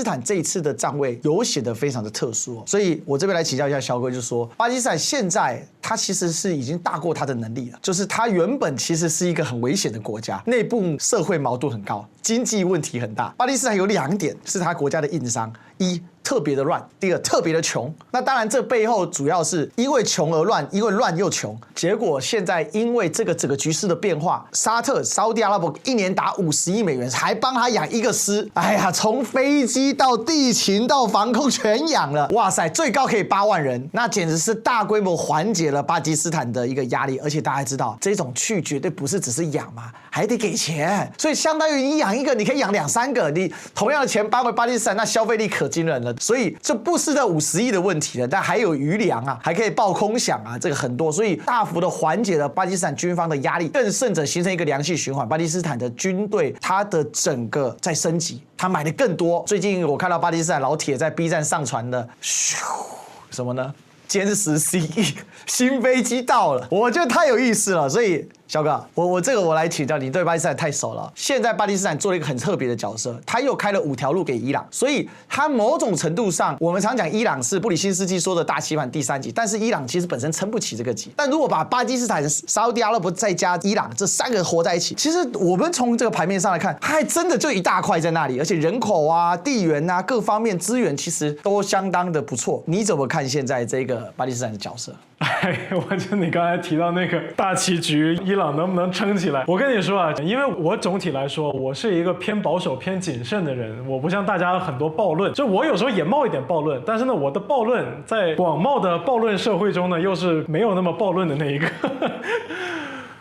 坦这一次的站位有显得非常的特殊，所以我这边来请教一下肖哥，就说巴基斯坦现在它其实是已经大过它的能力了，就是它原本其实是一个很危险的国家，内部社会矛盾很高，经济问题很大。巴基斯坦有2点是它国家的硬伤，一特别的乱，第二特别的穷。那当然，这背后主要是因为穷而乱，因为乱又穷。结果现在因为这个整个局势的变化，沙地阿拉伯1年打50亿美元，还帮他养一个师。哎呀，从飞机到地勤到防空全养了，哇塞，最高可以8万人，那简直是大规模缓解了巴基斯坦的一个压力。而且大家知道，这种去绝对不是只是养嘛，还得给钱，所以相当于你养一个，你可以养2、3个，你同样的钱搬回巴基斯坦，那消费力可惊人了。所以这不是这50亿的问题了，但还有余粮啊，还可以报空饷啊，这个很多，所以大幅的缓解了巴基斯坦军方的压力，更甚者形成一个良性循环。巴基斯坦的军队它的整个在升级，它买的更多。最近我看到巴基斯坦老铁在 B 站上传的，什么呢？歼10C 新飞机到了，我觉得太有意思了。所以小哥，我这个我来请教你，对巴基斯坦太熟了。现在巴基斯坦做了一个很特别的角色，他又开了5条路给伊朗，所以他某种程度上，我们常讲伊朗是布里辛斯基说的大棋盘第3级，但是伊朗其实本身撑不起这个级。但如果把巴基斯坦、沙特阿拉伯再加伊朗这3个合在一起，其实我们从这个牌面上来看，它还真的就一大块在那里，而且人口啊、地缘啊各方面资源其实都相当的不错。你怎么看现在这个巴基斯坦的角色？哎，我觉得你刚才提到那个大棋局，伊朗能不能撑起来？我跟你说啊，因为我总体来说，我是一个偏保守、偏谨慎的人，我不像大家很多暴论，就我有时候也冒一点暴论，但是呢，我的暴论在广袤的暴论社会中呢，又是没有那么暴论的那一个。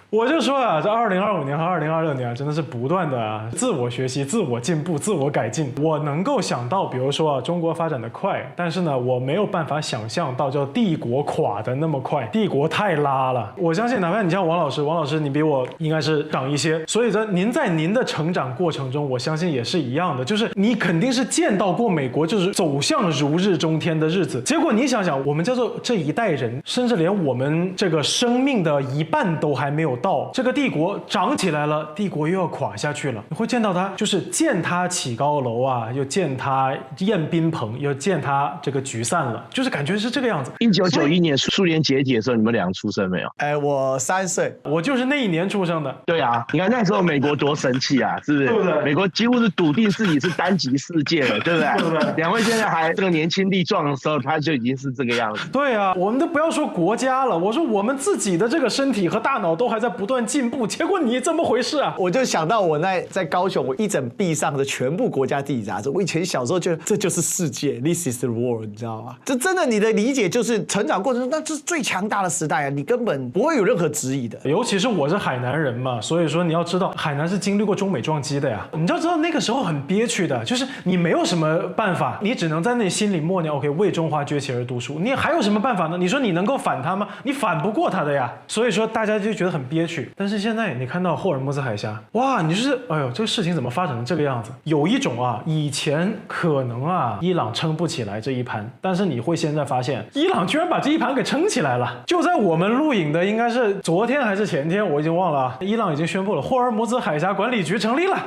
我就说啊，这2025年和2026年真的是不断的自我学习、自我进步、自我改进。我能够想到，比如说中国发展的快，但是呢，我没有办法想象到叫帝国垮的那么快，帝国太拉了。我相信，哪怕你像王老师，你比我应该是长一些，所以说您在您的成长过程中，我相信也是一样的，就是你肯定是见到过美国就是走向如日中天的日子。结果你想想，我们叫做这一代人，甚至连我们这个生命的一半都还没有到，这个帝国长起来了，帝国又要垮下去了。你会见到它，就是见它起高楼啊，又见它宴宾朋，又见它这个局散了，就是感觉是这个样子。1991年苏联解体的时候，你们2个出生没有？我3岁，我就是那一年出生的。对啊，你看那时候美国多神气啊，是不是？对不对？美国几乎是笃定自己是单极世界了，对不对？对不对？两位现在还这个年轻力壮的时候，他就已经是这个样子。对啊，我们都不要说国家了，我说我们自己的这个身体和大脑都还在不断进步，结果你这么回事啊？我就想到我在高雄，我一整壁上的全部国家地理杂志，我以前小时候觉得这就是世界 ，This is the world， 你知道吗？这真的你的理解就是成长过程中，那这是最强大的时代啊，你根本不会有任何质疑的。尤其是我是海南人嘛，所以说你要知道，海南是经历过中美撞击的呀。你要知道那个时候很憋屈的，就是你没有什么办法，你只能在那心里默念 OK， 为中华崛起而读书。你还有什么办法呢？你说你能够反他吗？你反不过他的呀。所以说大家就觉得很憋屈。但是现在你看到霍尔木兹海峡，哇，你就是哎呦，这个事情怎么发展成这个样子？有一种以前可能伊朗撑不起来这一盘，但是你会现在发现，伊朗居然把这一盘给撑起来了。就在我们录影的应该是昨天还是前天，我已经忘了伊朗已经宣布了霍尔木兹海峡管理局成立了。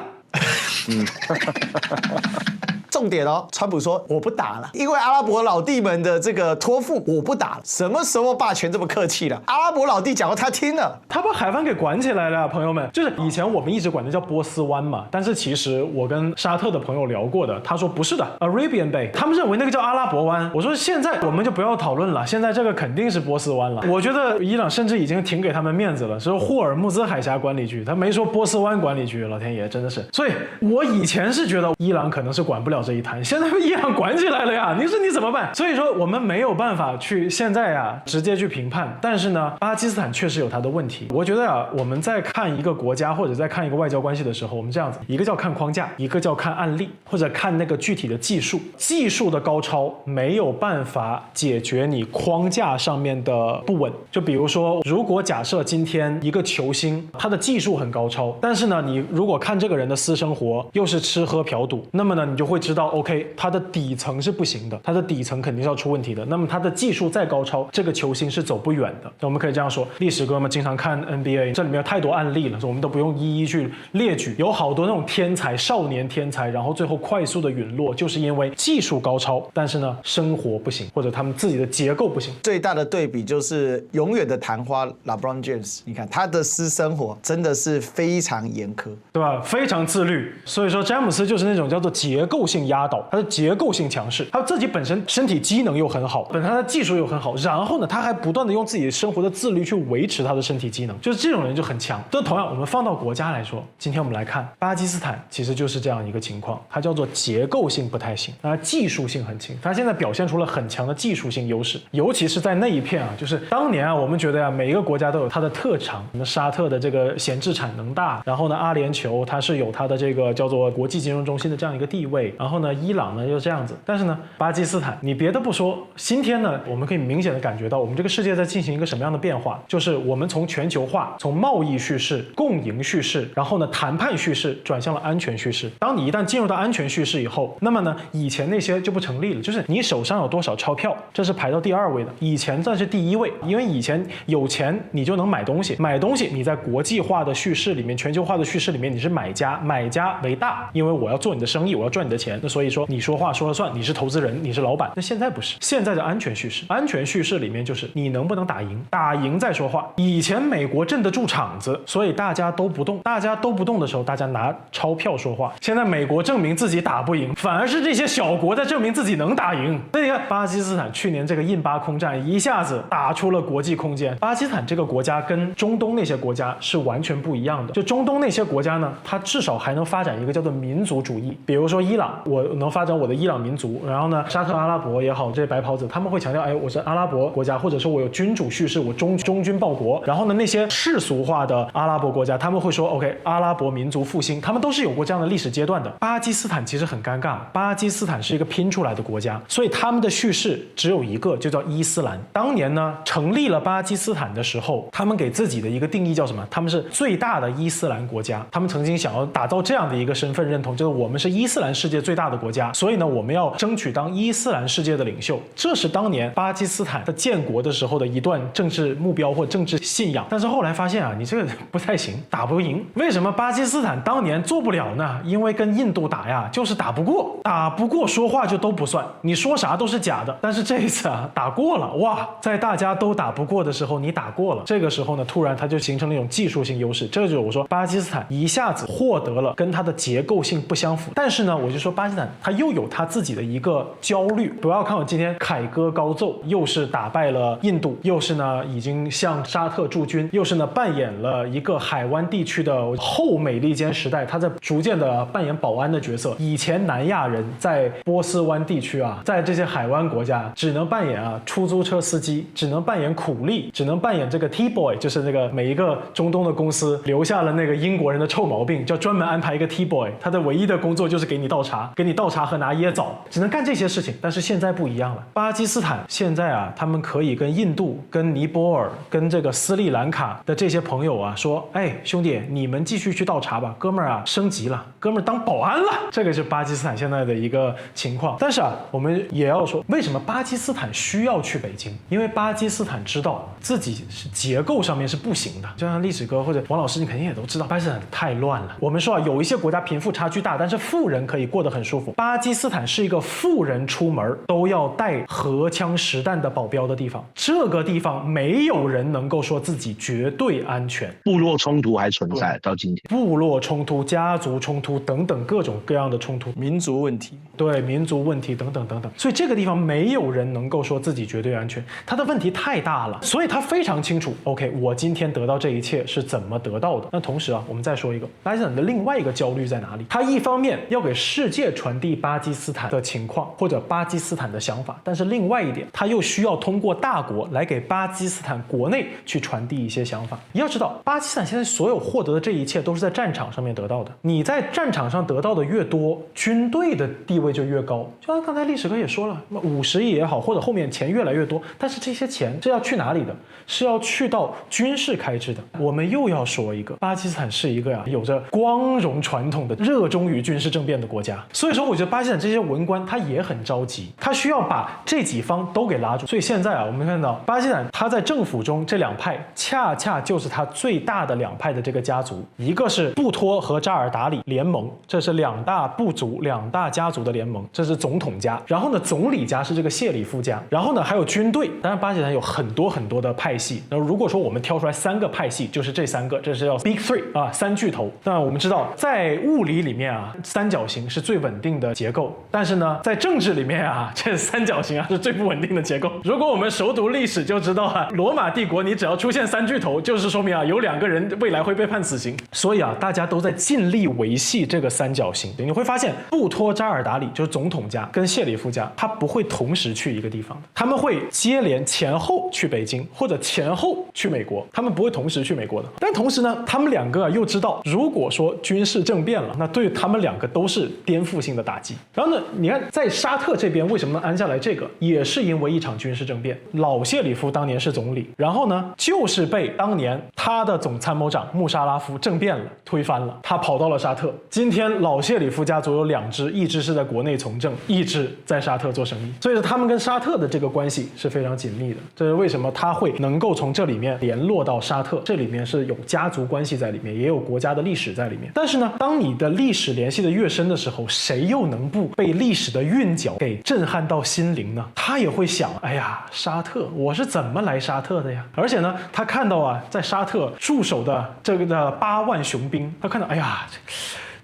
重点川普说我不打了，因为阿拉伯老弟们的这个托付，我不打了。什么时候霸权这么客气了？阿拉伯老弟讲话他听了，他把海湾给管起来了，朋友们。就是以前我们一直管它叫波斯湾嘛，但是其实我跟沙特的朋友聊过的，他说不是的 ，Arabian Bay， 他们认为那个叫阿拉伯湾。我说现在我们就不要讨论了，现在这个肯定是波斯湾了。我觉得伊朗甚至已经挺给他们面子了，说霍尔木兹海峡管理局，他没说波斯湾管理局，老天爷真的是。所以我以前是觉得伊朗可能是管不了这一坛，现在被伊朗管起来了呀，你说你怎么办？所以说我们没有办法去现在直接去评判，但是呢，巴基斯坦确实有它的问题。我觉得我们在看一个国家或者在看一个外交关系的时候，我们这样子，一个叫看框架，一个叫看案例，或者看那个具体的技术。技术的高超没有办法解决你框架上面的不稳。就比如说，如果假设今天一个球星他的技术很高超，但是呢，你如果看这个人的私生活又是吃喝嫖赌，那么呢，你就会知道道 OK， 它的底层是不行的，它的底层肯定是要出问题的。那么它的技术再高超，这个球星是走不远的。我们可以这样说，历史哥们经常看 NBA， 这里面有太多案例了，我们都不用一一去列举。有好多那种天才、少年天才，然后最后快速的陨落，就是因为技术高超，但是呢生活不行，或者他们自己的结构不行。最大的对比就是永远的昙花 LeBron James， 你看他的私生活真的是非常严苛，对吧？非常自律。所以说詹姆斯就是那种叫做结构性压倒，他的结构性强势，他自己本身身体机能又很好，本身他的技术又很好，然后呢他还不断的用自己生活的自律去维持他的身体机能，就是这种人就很强。但同样我们放到国家来说，今天我们来看巴基斯坦，其实就是这样一个情况，它叫做结构性不太行，那技术性很强，它现在表现出了很强的技术性优势，尤其是在那一片啊，就是当年啊，我们觉得啊，每一个国家都有它的特长，什么沙特的这个闲置产能大，然后呢，阿联酋它是有它的这个叫做国际金融中心的这样一个地位，然后呢，伊朗呢又这样子，但是呢，巴基斯坦，你别的不说，今天呢，我们可以明显的感觉到，我们这个世界在进行一个什么样的变化，就是我们从全球化、从贸易叙事、共赢叙事，然后呢，谈判叙事转向了安全叙事。当你一旦进入到安全叙事以后，那么呢，以前那些就不成立了，就是你手上有多少钞票，这是排到第2位的，以前这是第1位，因为以前有钱你就能买东西，买东西你在国际化的叙事里面、全球化的叙事里面你是买家，买家为大，因为我要做你的生意，我要赚你的钱，那所以说你说话说了算，你是投资人，你是老板。那现在不是，现在的安全叙事，安全叙事里面就是你能不能打赢，打赢再说话。以前美国镇得住场子，所以大家都不动，大家都不动的时候，大家拿钞票说话。现在美国证明自己打不赢，反而是这些小国在证明自己能打赢。所以你看，巴基斯坦去年这个印巴空战一下子打出了国际空间。巴基斯坦这个国家跟中东那些国家是完全不一样的。就中东那些国家呢，它至少还能发展一个叫做民族主义，比如说伊朗，我能发展我的伊朗民族。然后呢，沙特阿拉伯也好，这些白袍子他们会强调，哎，我是阿拉伯国家，或者说我有君主叙事，我忠君报国。然后呢，那些世俗化的阿拉伯国家，他们会说 OK， 阿拉伯民族复兴，他们都是有过这样的历史阶段的。巴基斯坦其实很尴尬，巴基斯坦是一个拼出来的国家，所以他们的叙事只有一个，就叫伊斯兰。当年呢，成立了巴基斯坦的时候，他们给自己的一个定义叫什么？他们是最大的伊斯兰国家。他们曾经想要打造这样的一个身份认同，就是我们是伊斯兰世界最大的国家，所以呢，我们要争取当伊斯兰世界的领袖。这是当年巴基斯坦的建国的时候的一段政治目标或政治信仰。但是后来发现啊，你这个不太行，打不赢。为什么巴基斯坦当年做不了呢？因为跟印度打呀，就是打不过，打不过说话就都不算，你说啥都是假的。但是这一次啊，打过了，哇，在大家都打不过的时候，你打过了，这个时候呢，突然它就形成了一种技术性优势。这就是我说巴基斯坦一下子获得了跟它的结构性不相符。但是呢，我就说巴基斯坦它又有它自己的一个焦虑。不要看我今天凯歌高奏，又是打败了印度，又是呢已经向沙特驻军，又是呢扮演了一个海湾地区的后美利坚时代，他在逐渐的扮演保安的角色。以前南亚人在波斯湾地区啊，在这些海湾国家只能扮演啊出租车司机，只能扮演苦力，只能扮演这个 T-boy， 就是那个每一个中东的公司留下了那个英国人的臭毛病，叫专门安排一个 T-boy， 他的唯一的工作就是给你倒茶和拿椰枣，只能干这些事情。但是现在不一样了，巴基斯坦现在啊，他们可以跟印度、跟尼泊尔、跟这个斯里兰卡的这些朋友啊说，哎，兄弟，你们继续去倒茶吧，哥们儿啊升级了，哥们儿当保安了。这个是巴基斯坦现在的一个情况。但是啊，我们也要说，为什么巴基斯坦需要去北京？因为巴基斯坦知道自己是结构上面是不行的。就像历史哥或者王老师，你肯定也都知道，巴基斯坦太乱了。我们说啊，有一些国家贫富差距大，但是富人可以过得很舒服。巴基斯坦是一个富人出门都要带荷枪实弹的保镖的地方，这个地方没有人能够说自己绝对安全。部落冲突还存在到今天，部落冲突、家族冲突等等各种各样的冲突，民族问题，对，民族问题等等等等。所以这个地方没有人能够说自己绝对安全，他的问题太大了，所以他非常清楚 OK， 我今天得到这一切是怎么得到的。那同时啊，我们再说一个巴基斯坦的另外一个焦虑在哪里？他一方面要给世界传递巴基斯坦的情况或者巴基斯坦的想法，但是另外一点，他又需要通过大国来给巴基斯坦国内去传递一些想法。你要知道，巴基斯坦现在所有获得的这一切都是在战场上面得到的，你在战场上得到的越多，军队的地位就越高。就像刚才历史哥也说了，50亿也好，或者后面钱越来越多，但是这些钱是要去哪里的？是要去到军事开支的。我们又要说一个，巴基斯坦是一个有着光荣传统的热衷于军事政变的国家，所所以说我觉得巴基斯坦这些文官他也很着急，他需要把这几方都给拉住。所以现在啊，我们看到巴基斯坦他在政府中这两派恰恰就是他最大的两派的这个家族，一个是布托和扎尔达里联盟，这是两大部族两大家族的联盟，这是总统家。然后呢，总理家是这个谢里夫家，然后呢还有军队。当然巴基斯坦有很多很多的派系，那如果说我们挑出来3个派系，就是这3个，这是叫 Big Three 啊，3巨头。那我们知道在物理里面啊，三角形是最稳定的结构，但是呢在政治里面啊，这三角形啊是最不稳定的结构。如果我们熟读历史就知道啊，罗马帝国你只要出现3巨头，就是说明啊有2个人未来会被判死刑。所以啊大家都在尽力维系这个三角形。你会发现布托扎尔达里就是总统家跟谢里夫家，他不会同时去一个地方的，他们会接连前后去北京或者前后去美国，他们不会同时去美国的。但同时呢，他们2个又知道，如果说军事政变了，那对他们2个都是颠覆性的打击。然后呢，你看在沙特这边为什么能安下来这个，也是因为一场军事政变。老谢里夫当年是总理，然后呢就是被当年他的总参谋长穆沙拉夫政变了，推翻了，他跑到了沙特。今天老谢里夫家族有2支，一支是在国内从政，一支在沙特做生意，所以说他们跟沙特的这个关系是非常紧密的。这是为什么他会能够从这里面联络到沙特，这里面是有家族关系在里面，也有国家的历史在里面。但是呢，当你的历史联系的越深的时候，谁又能不被历史的韵脚给震撼到心灵呢？他也会想，哎呀，沙特，我是怎么来沙特的呀？而且呢，他看到啊，在沙特驻守的这个的8万雄兵，他看到，哎呀，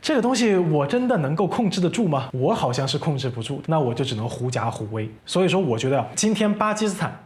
这个东西我真的能够控制得住吗？我好像是控制不住，那我就只能狐假虎威。所以说我觉得今天巴基斯坦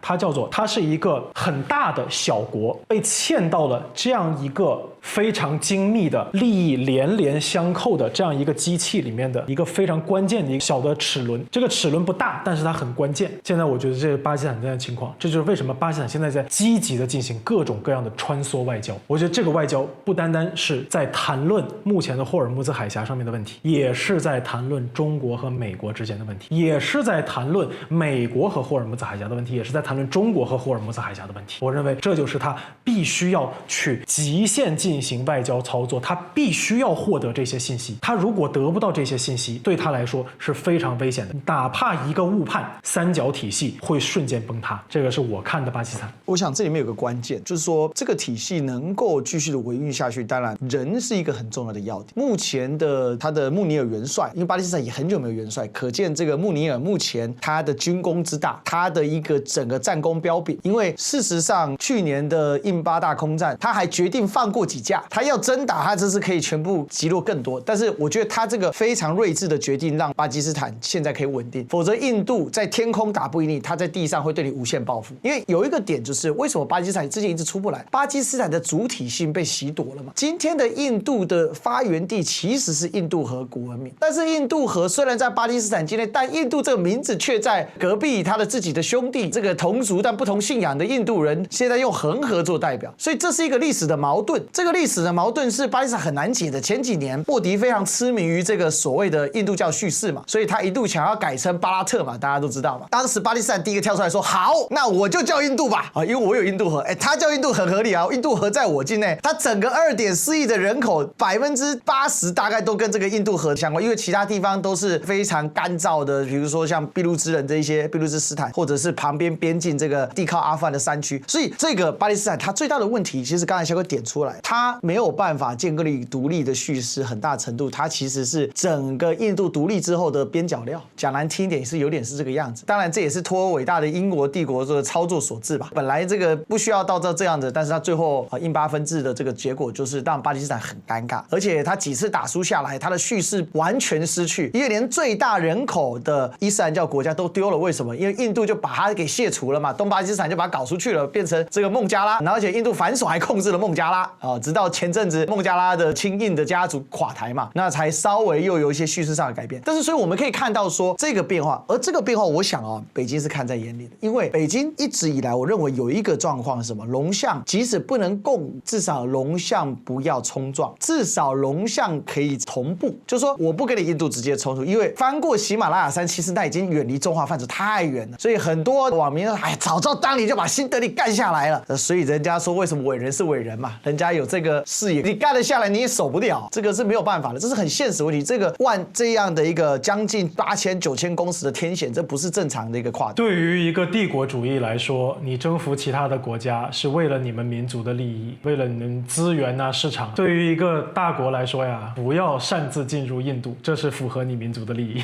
它是一个很大的小国，被嵌到了这样一个非常精密的利益连连相扣的这样一个机器里面的一个非常关键的一个小的齿轮。这个齿轮不大，但是它很关键。现在我觉得这是巴基斯坦这样的情况，这就是为什么巴基斯坦现在在积极的进行各种各样的穿梭外交。我觉得这个外交不单单是在谈论目前的霍尔木兹海峡上面的问题，也是在谈论中国和美国之间的问题，也是在谈论美国和霍尔木兹海峡的问题，也是在谈论中国和霍尔木兹海峡的问题。我认为这就是他必须要去极限进行外交操作，他必须要获得这些信息。他如果得不到这些信息，对他来说是非常危险的，哪怕一个误判，三角体系会瞬间崩塌。这个是我看的巴基斯坦。我想这里面有个关键，就是说这个体系能够继续的维运下去，当然人是一个很重要的要点。目前的他的穆尼尔元帅，因为巴基斯坦也很久没有元帅，可见这个穆尼尔目前他的军功之大，他的一个整个战功彪炳。因为事实上去年的印巴大空战，他还决定放过几架，他要真打，他这是可以全部击落更多。但是我觉得他这个非常睿智的决定，让巴基斯坦现在可以稳定。否则印度在天空打不赢你，他在地上会对你无限报复。因为有一个点就是，为什么巴基斯坦之前一直出不来？巴基斯坦的主体性被袭夺了嘛。今天的印度的发源地其实是印度河古文明，但是印度河虽然在巴基斯坦境内，但印度这个名字却在隔壁他的自己的兄弟，这个同族但不同信仰的印度人现在用恒河做代表，所以这是一个历史的矛盾。这个历史的矛盾是巴基斯坦很难解的。前几年莫迪非常痴迷于这个所谓的印度教叙事嘛，所以他一度想要改称巴拉特嘛，大家都知道嘛。当时巴基斯坦第一个跳出来说，好，那我就叫印度吧，因为我有印度河，他叫印度很合理啊，印度河在我境内，他整个2.4亿的人口80%大概都跟这个印度河相关，因为其他地方都是非常干燥的，比如说像俾路支人这一些俾路支斯坦，或者是旁边边境这个地靠阿富汗的山区，所以这个巴基斯坦它最大的问题，其实刚才小哥点出来，它没有办法建立独立的叙事，很大程度它其实是整个印度独立之后的边角料，讲难听一点是有点是这个样子。当然这也是托伟大的英国帝国的操作所致吧，本来这个不需要到这样子，但是它最后印巴分治的这个结果就是让巴基斯坦很尴尬，而且它几次打输下来，它的叙事完全失去，因为连最大人口的伊斯兰教国家都丢了。为什么？因为印度就把它给卸除了嘛，东巴基斯坦就把它搞出去了，变成这个孟加拉，然后而且印度反手还控制了孟加拉直到前阵子孟加拉的亲印的家族垮台嘛，那才稍微又有一些叙事上的改变。但是所以我们可以看到说这个变化，而这个变化我想北京是看在眼里的，因为北京一直以来我认为有一个状况是什么？龙象即使不能共，至少龙象不要冲撞，至少龙象可以同步，就是说我不跟你印度直接冲突，因为翻过喜马拉雅山，其实那已经远离中华范畴太远了，所以很多网民说，哎，早知道当年就把新德里干下来了。所以人家说为什么伟人是伟人嘛，人家有这个视野，你干得下来你也守不了，这个是没有办法的，这是很现实问题。这个这样的一个将近8000、9000公尺的天险，这不是正常的一个跨度。对于一个帝国主义来说，你征服其他的国家是为了你们民族的利益，为了你们资源啊市场。对于一个大国来说呀，不要擅自进入印度，这是符合你民族的利益。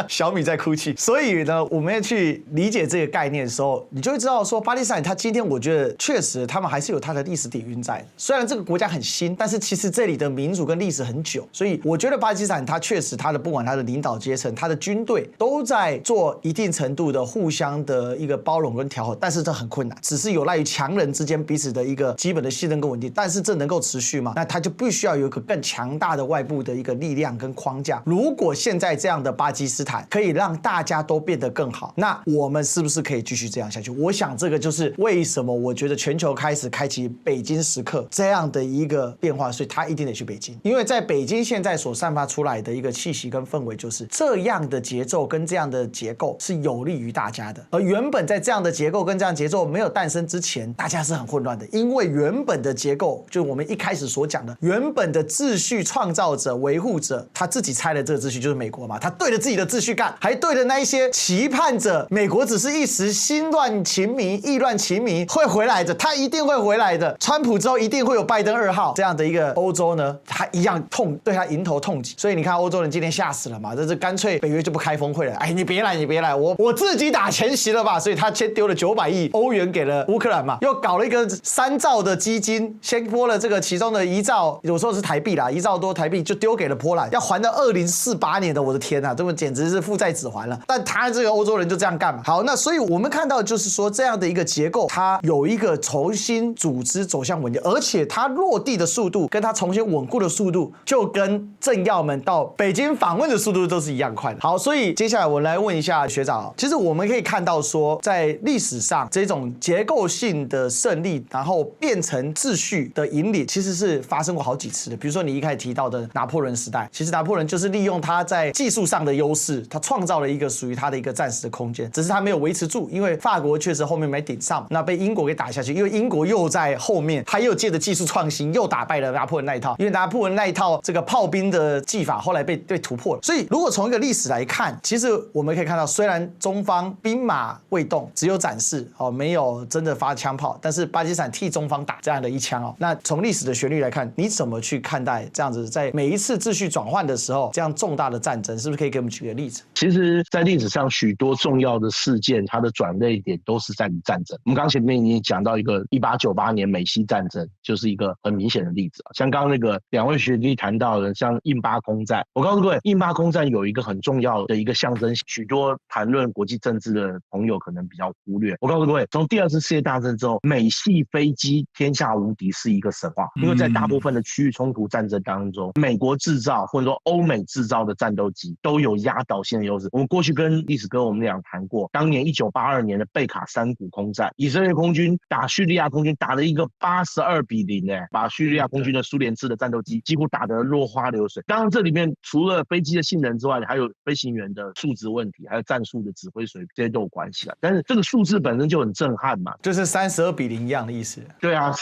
小米在哭泣。所以呢，我们要去理解这个概念的时候，你就会知道说，巴基斯坦它今天我觉得确实他们还是有它的历史底蕴在的。虽然这个国家很新，但是其实这里的民主跟历史很久，所以我觉得巴基斯坦它确实它的不管它的领导阶层、它的军队都在做一定程度的互相的一个包容跟调和，但是这很困难，只是有赖于强人之间彼此的一个基本的信任跟稳定。但是这能够持续吗？那它就必须要有一个更强大的外部的一个力量跟框架。如果现在这样的巴基斯坦可以让大家都变得更好，那我们是不是可以继续这样下去？我想这个就是为什么我觉得全球开始开启北京时刻这样的一个变化，所以他一定得去北京，因为在北京现在所散发出来的一个气息跟氛围，就是这样的节奏跟这样的结构是有利于大家的。而原本在这样的结构跟这样的节奏没有诞生之前，大家是很混乱的，因为原本的结构就是我们一开始所讲的，原本的秩序创造者、维护者，他自己拆了这个秩序，就是美国嘛，他对着自己的秩序干，还对着那一些期盼着美国只是一时心乱情迷、意乱情迷会回来的，他一定会回来的。川普之后一定会有拜登2号这样的一个欧洲呢，他一样对他迎头痛击。所以你看欧洲人今天吓死了嘛，这是干脆北约就不开峰会了。哎，你别来，你别来，我自己打前席了吧。所以他先丢了900亿欧元给了乌克兰嘛，又搞了一个3兆的基金，先拨了这个其中的1兆，有时候是台币啦，1兆多台币就丢给了波兰，要还到2048年的，我的天啊，这么简直是负债指还了。但他这个欧洲人就这样干嘛？好，那所以我们看到就是说这样的一个结构，它有一个重新组织走向稳定，而且它落地的速度跟它重新稳固的速度，就跟政要们到北京访问的速度都是一样快的。好，所以接下来我来问一下学长，其实我们可以看到说，在历史上这种结构性的胜利，然后变成秩序的引领，其实是发生过好几次的。比如说你一开始提到的拿破仑时代，其实拿破仑就是利用他在技术上的优势，他创造了一个属于他的一个暂时的空间，只是他没有维持住，因为法国确实后面没顶上，那被英国给打下去，因为英国又在后面，他又借着技术创新又打败了拿破仑那一套，因为拿破仑那一套这个炮兵的技法后来被突破了。所以如果从一个历史来看，其实我们可以看到，虽然中方兵马未动，只有展示没有真的发枪炮，但是巴基斯坦替中方打这样的一枪那从历史的旋律来看，你怎么去看待这样子在每一次秩序转换的时候，这样重大的战争，是不是可以给我们举个例子？其实，在历史上许多重要的事件，它的转捩点都是在于战争。我们刚前面已经讲到一个1898年美西战争，就是一个很明显的例子。像刚刚那个2位学弟谈到的，像印巴空战，我告诉各位，印巴空战有一个很重要的一个象征，许多谈论国际政治的朋友可能比较忽略。我告诉各位，从第2次世界大战之后，美系飞机天下无敌是一个神话，因为在大部分的区域冲突战争当中，美国制造或者说欧美制造的战斗机都有压倒性的优势。我们过去跟历史哥我们俩谈过，当年1982年的贝卡山谷空战，以色列空军打叙利亚空军打了一个82-0，把叙利亚空军的苏联制的战斗机几乎打得落花流水。当然这里面除了飞机的性能之外，还有飞行员的素质问题，还有战术的指挥水平，这些都有关系但是这个数字本身就很震撼嘛，就是32-0一样的意思。对啊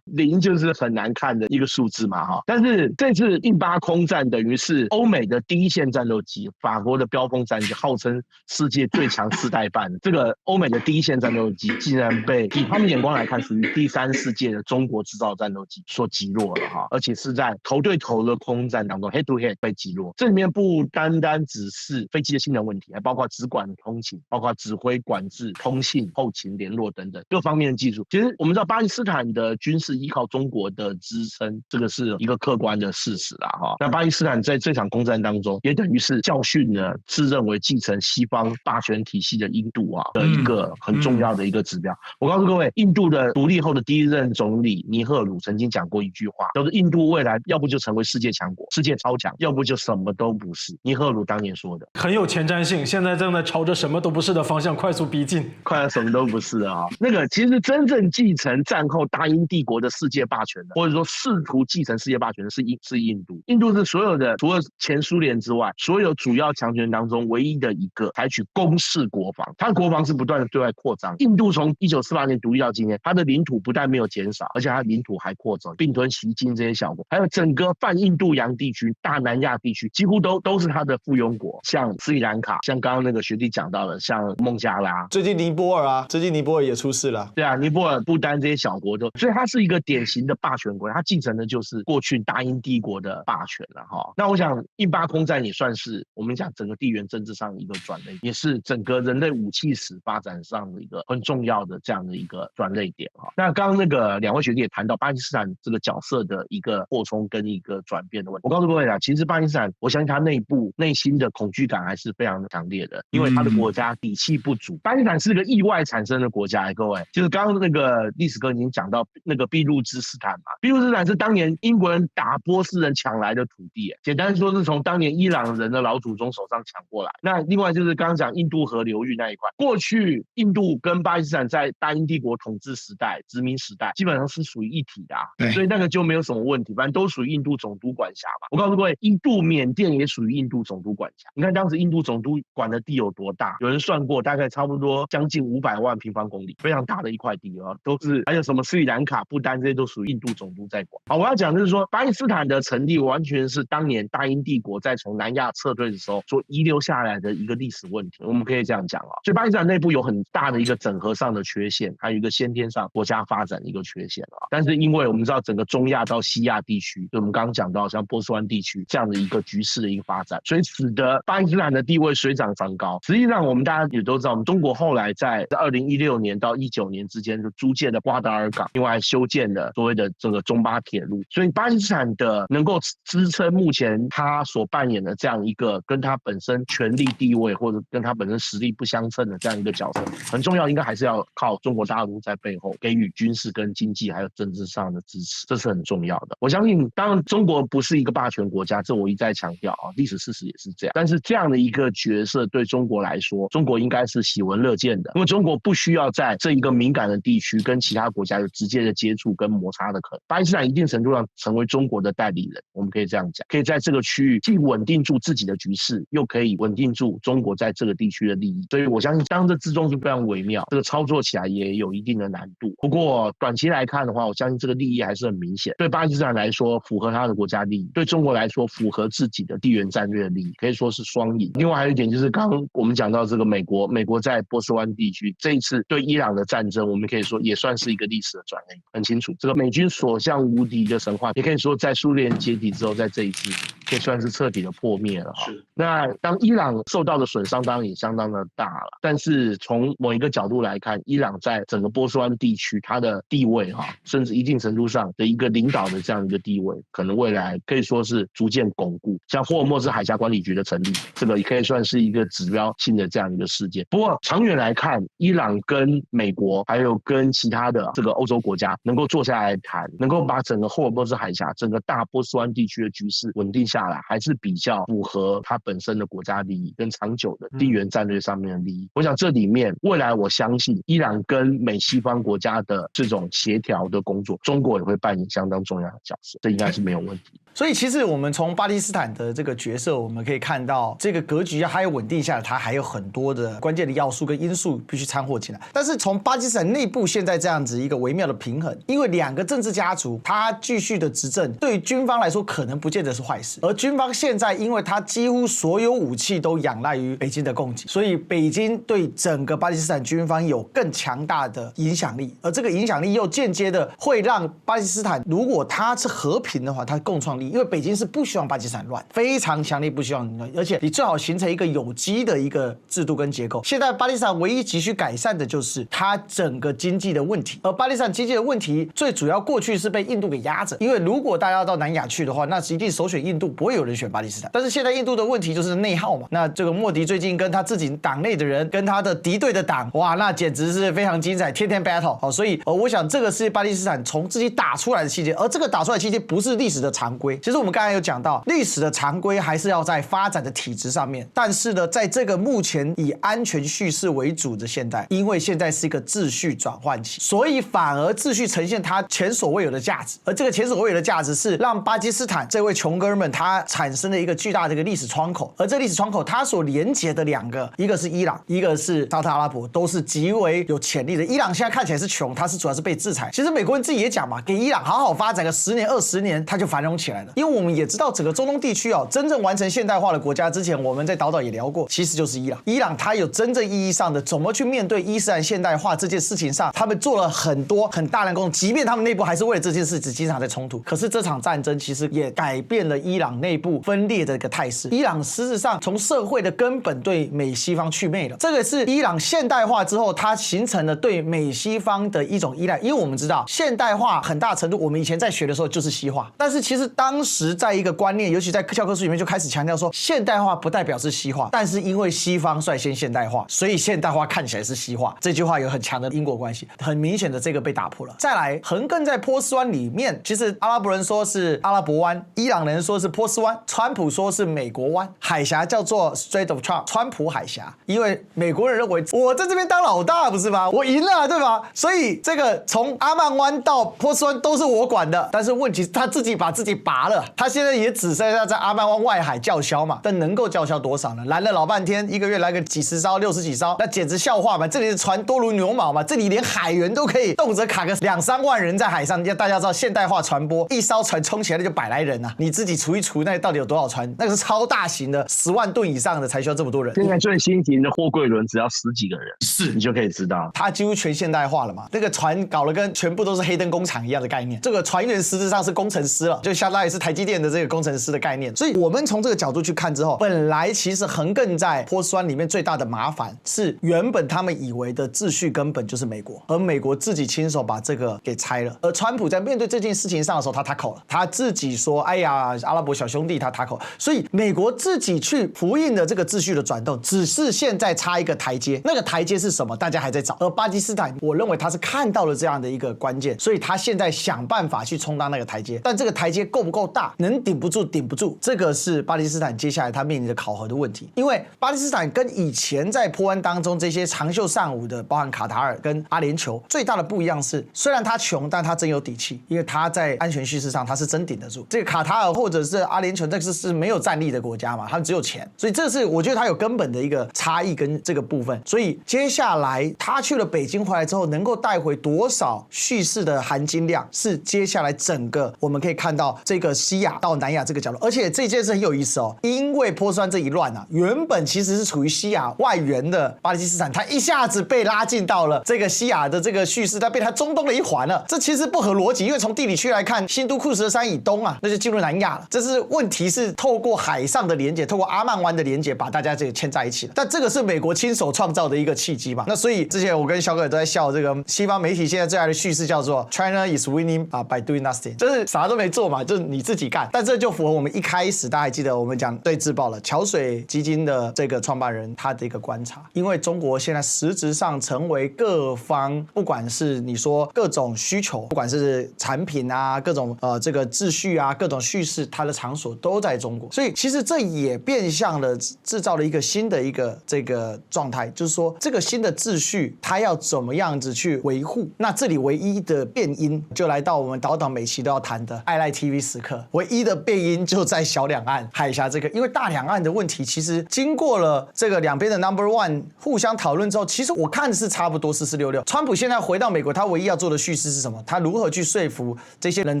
0就是很难看的一个数字嘛但是这次印巴空战等于是欧美的第一线战斗机，法国的标风战机号称世界最强4代半，这个欧美的第一线战斗机竟然被以他们眼光来看属于第3世界的中国制造战斗机所击落了而且是在头对头的空战当中 head to head 被击落。这里面不单单只是飞机的性能问题，还包括直管通勤，包括指挥管制、通信、后勤联络等等各方面的技术。其实我们知道巴基斯坦的军事依靠中国的支撑，这个是一个客观的事实那巴基斯坦在这场空战战当中，也等于是教训了自认为继承西方霸权体系的印度的一个很重要的一个指标。我告诉各位，印度的独立后的第一任总理尼赫鲁曾经讲过一句话，就是印度未来要不就成为世界强国、世界超强，要不就什么都不是。尼赫鲁当年说的，很有前瞻性，现在正在朝着什么都不是的方向快速逼近，快要什么都不是啊！那个其实真正继承战后大英帝国的世界霸权的，或者说试图继承世界霸权的是印度。印度是所有的除了前苏联之外，所有主要强权当中唯一的一个采取攻势国防，它的国防是不断的对外扩张。印度从1948年独立到今天，它的领土不但没有减少，而且它的领土还扩张，并吞西金这些小国，还有整个泛印度洋地区、大南亚地区，几乎都是它的附庸国，像斯里兰卡，像刚刚那个学弟讲到的，像孟加拉，最近尼泊尔也出事了。对啊，尼泊尔、不丹这些小国都，所以它是一个典型的霸权国，它继承的就是过去大英帝国的霸权了哈。那我想印巴空战也算是我们讲整个地缘政治上的一个转捩，也是整个人类武器史发展上的一个很重要的这样的一个转捩点哈。那刚刚那个两位学弟也谈到巴基斯坦这个角色的一个扩充跟一个转变的问题。我告诉各位啊，其实巴基斯坦，我相信它内心的恐惧感还是非常的强烈的，因为它的国家底气不足。巴基斯坦是个意外产生的国家，各位，就是刚刚那个历史哥已经讲到那个俾路支斯坦嘛，俾路支斯坦是当年英国人打波斯人抢来的土地，简单说是从当年伊朗人的老祖宗手上抢过来。那另外就是刚刚讲印度河流域那一块，过去印度跟巴基斯坦在大英帝国统治时代、殖民时代基本上是属于一体的所以那个就没有什么问题，反正都属于印度总督管辖嘛。我告诉各位，印度缅甸也属于印度总督管辖。你看当时印度总督管的地有多大？有人算过，大概差不多将近500万平方公里，非常大的一块地都是还有什么斯里兰卡、不丹这些都属于印度总督在管。好，我要讲的是说，巴基斯坦的成立完全是当年大英帝国在从南亚撤退的时候所遗留下来的一个历史问题，我们可以这样讲所以巴基斯坦内部有很大的一个整合上的缺陷，还有一个先天上国家发展的一个缺陷但是因为我们知道整个中亚到西亚地区，就我们刚刚讲到像波斯湾地区这样的一个局势的一个发展，所以使得巴基斯坦的地位水涨船高。实际上我们大家也都知道，我们中国后来在2016年到19年之间就租借了瓜达尔港，另外修建了所谓的这个中巴铁路，所以巴基斯坦的能够支撑目前他所扮演的这样一个跟他本身权力地位或者跟他本身实力不相称的这样一个角色，很重要，应该还是要靠中国大陆在背后给予军事跟经济还有政治上的支持，这是很重要的。我相信当然中国不是一个霸权国家，这我一再强调历史事实也是这样，但是这样的一个角色对中国来说，中国应该是喜闻乐见的，因为中国不需要在这一个敏感的地区跟其他国家有直接的接触跟摩擦的可能。巴基斯坦一定程度上成为中国的代理人，我们可以这样讲，可以在这个区域既稳定住自己的局势，又可以稳定住中国在这个地区的利益。所以我相信当这之中是非常微妙，这个操作起来也有一定的难度。不过短期来看的话，我相信这个利益还是很明显，对巴基斯坦来说符合他的国家利益，对中国来说符合自己的地缘战略利益，可以说是双赢。另外还有一点就是刚刚我们讲到这个美国在波斯湾地区这一次对伊朗的战争，我们可以说也算是一个历史的转捩，很清楚这个美军所向无敌的神话，也可以说在苏联解体之后，在这一次可以算是彻底的破灭了是。那当伊朗受到的损伤当然也相当的大了，但是从某一个角度来看，伊朗在整个波斯湾地区它的地位甚至一定程度上的一个领导的这样一个地位，可能未来可以说是逐渐巩固。像霍尔莫兹海峡管理局的成立，这个也可以算是一个指标性的这样一个事件。不过长远来看，伊朗跟美国还有跟其他的这个欧洲国家能够坐下来谈，能够把整个霍尔莫兹海峡整个大波斯湾地区的局势稳定下来，还是比较符合它本身的国家利益跟长久的地缘战略上面的利益。我想这里面未来我相信伊朗跟美西方国家的这种协调的工作，中国也会扮演相当重要的角色，这应该是没有问题。所以其实我们从巴基斯坦的这个角色，我们可以看到这个格局还有稳定下来，它还有很多的关键的要素跟因素必须掺和进来。但是从巴基斯坦内部现在这样子一个微妙的平衡，因为两个政治家族他继续的执政，对于军方来说可能不见得是坏事。而军方现在因为他几乎所有武器都仰赖于北京的供给，所以北京对整个巴基斯坦军方有更强大的影响力，而这个影响力又间接的会让巴基斯坦，如果它是和平的话，它共创利因为北京是不希望巴基斯坦乱，非常强烈不希望乱，而且你最好形成一个有机的一个制度跟结构。现在巴基斯坦唯一急需改善的就是它整个经济的问题，而巴基斯坦经济的问题最主要过去是被印度给压着，因为如果大家要到南亚去的话，那一定首选印度，不会有人选巴基斯坦。但是现在印度的问题就是内耗嘛，那这个莫迪最近跟他自己党内的人跟他的敌对的党，哇，那简直是非常精彩，天天 battle。好，所以我想这个是巴基斯坦从自己打出来的期间，而这个打出来的期间不是历史的常规。其实我们刚才有讲到，历史的常规还是要在发展的体制上面，但是呢，在这个目前以安全叙事为主的现代，因为现在是一个秩序转换期，所以反而秩序呈现它前所未有的价值，而这个前所未有的价值是让巴基斯坦这位穷哥们他产生了一个巨大的一个历史窗口，而这历史窗口它所连接的两个，一个是伊朗，一个是沙特阿拉伯，都是极为有潜力的。伊朗现在看起来是穷，它是主要是被制裁。其实美国人自己也讲嘛，给伊朗好好发展个10年20年，它就繁荣起来了。因为我们也知道整个中东地区真正完成现代化的国家，之前我们在岛岛也聊过，其实就是伊朗。伊朗它有真正意义上的怎么去面对伊斯兰现代化这件事情上，他们做了很多很大量的工作，即便他们内部还是为了这件事情经常在冲突。可是这场战争其实也改变了伊朗内部分裂的一个态势。伊朗实质上从社会的根本对美西方祛魅了，这个是伊朗现代化之后它形成了对美西方的一种依赖。因为我们知道现代化很大程度我们以前在学的时候就是西化，但是其实当时在一个观念，尤其在教科书里面就开始强调说，现代化不代表是西化，但是因为西方率先现代化，所以现代化看起来是西化。这句话有很强的因果关系，很明显的这个被打破了。再来，横亘在波斯湾里面，其实阿拉伯人说是阿拉伯湾，伊朗人说是波斯湾，川普说是美国湾，海峡叫做 Strait of Trump， 川普海峡，因为美国人认为我在这边当老大不是吗？我赢了对吧？所以这个从阿曼湾到波斯湾都是我管的，但是问题是他自己把自己拔了，他现在也只剩下在阿曼湾外海叫嚣嘛，但能够叫嚣多少呢？来了老半天，一个月来个几十艘60几艘，那简直笑话嘛！这里的船多如牛毛嘛，这里连海员都可以动辄卡个2-3万人在海上。要大家知道现代化船舶，一艘船冲起来就100来人啊，你自己除一除，那到底有多少船？那个是超大型的10万吨以上的才需要这么多人。现在最新型的货柜轮只要10几个人，是你就可以知道，它几乎全现代化了嘛。那个船搞了跟全部都是黑灯工厂一样的概念，这个船员实质上是工程师了，就相当于是台积电的这个工程师的概念。所以我们从这个角度去看之后，本来其实横亘在波斯湾里面最大的麻烦是，原本他们以为的秩序根本就是美国，而美国自己亲手把这个给拆了。而川普在面对这件事情上的时候，他tackle了，他自己说：“哎呀，阿拉伯小兄弟，他tackle。”所以美国自己去呼应的这个秩序的转动，只是现在差一个台阶。那个台阶是什么？大家还在找。而巴基斯坦，我认为他是看到了这样的一个关键，所以他现在想办法去充当那个台阶。但这个台阶够不够大，能顶不住，顶不住，这个是巴基斯坦接下来他面临的考核的问题。因为巴基斯坦跟以前在波湾当中这些长袖善舞的，包含卡塔尔跟阿联酋，最大的不一样是，虽然他穷，但他真有底气，因为他在安全叙事上他是真顶得住。这个卡塔尔或者是阿联酋，这是没有战力的国家嘛，他们只有钱，所以这是我觉得他有根本的一个差异跟这个部分。所以接下来他去了北京回来之后，能够带回多少叙事的含金量，是接下来整个我们可以看到这个西亚到南亚这个角落。而且这件事很有意思哦，因为波斯湾这一乱啊，原本其实是处于西亚外缘的巴基斯坦，他一下子被拉进到了这个西亚的这个叙事，他被他中东的一环了。这其实不合逻辑，因为从地理区来看，新都库什山以东啊，那就进入南亚了。这是问题是透过海上的连接，透过阿曼湾的连接，把大家这个牵在一起了。但这个是美国亲手创造的一个契机嘛？那所以之前我跟小葛都在笑，这个西方媒体现在最爱的叙事叫做 China is winning by doing nothing， 就是啥都没做嘛，就是你自己干。但这就符合我们一开始大家还记得我们讲对自爆了桥水基金的这个创办人他的一个观察，因为中国现在实质上成为各方，不管是你说各种需求，不管是产品啊，各种这个秩序啊，各种叙事，它的场所都在中国。所以其实这也变相的制造了一个新的一个这个状态，就是说这个新的秩序它要怎么样子去维护。那这里唯一的变因就来到我们岛岛每期都要谈的爱赖 TV 时刻，唯一的变因就在小两岸海峡这个，因为大两岸的问题其实经过了这个两边的 number one 互相讨论之后，其实我看是差不多4466。川普现在回到美国，他唯一要做的叙事是什么？他如何去说服这些冷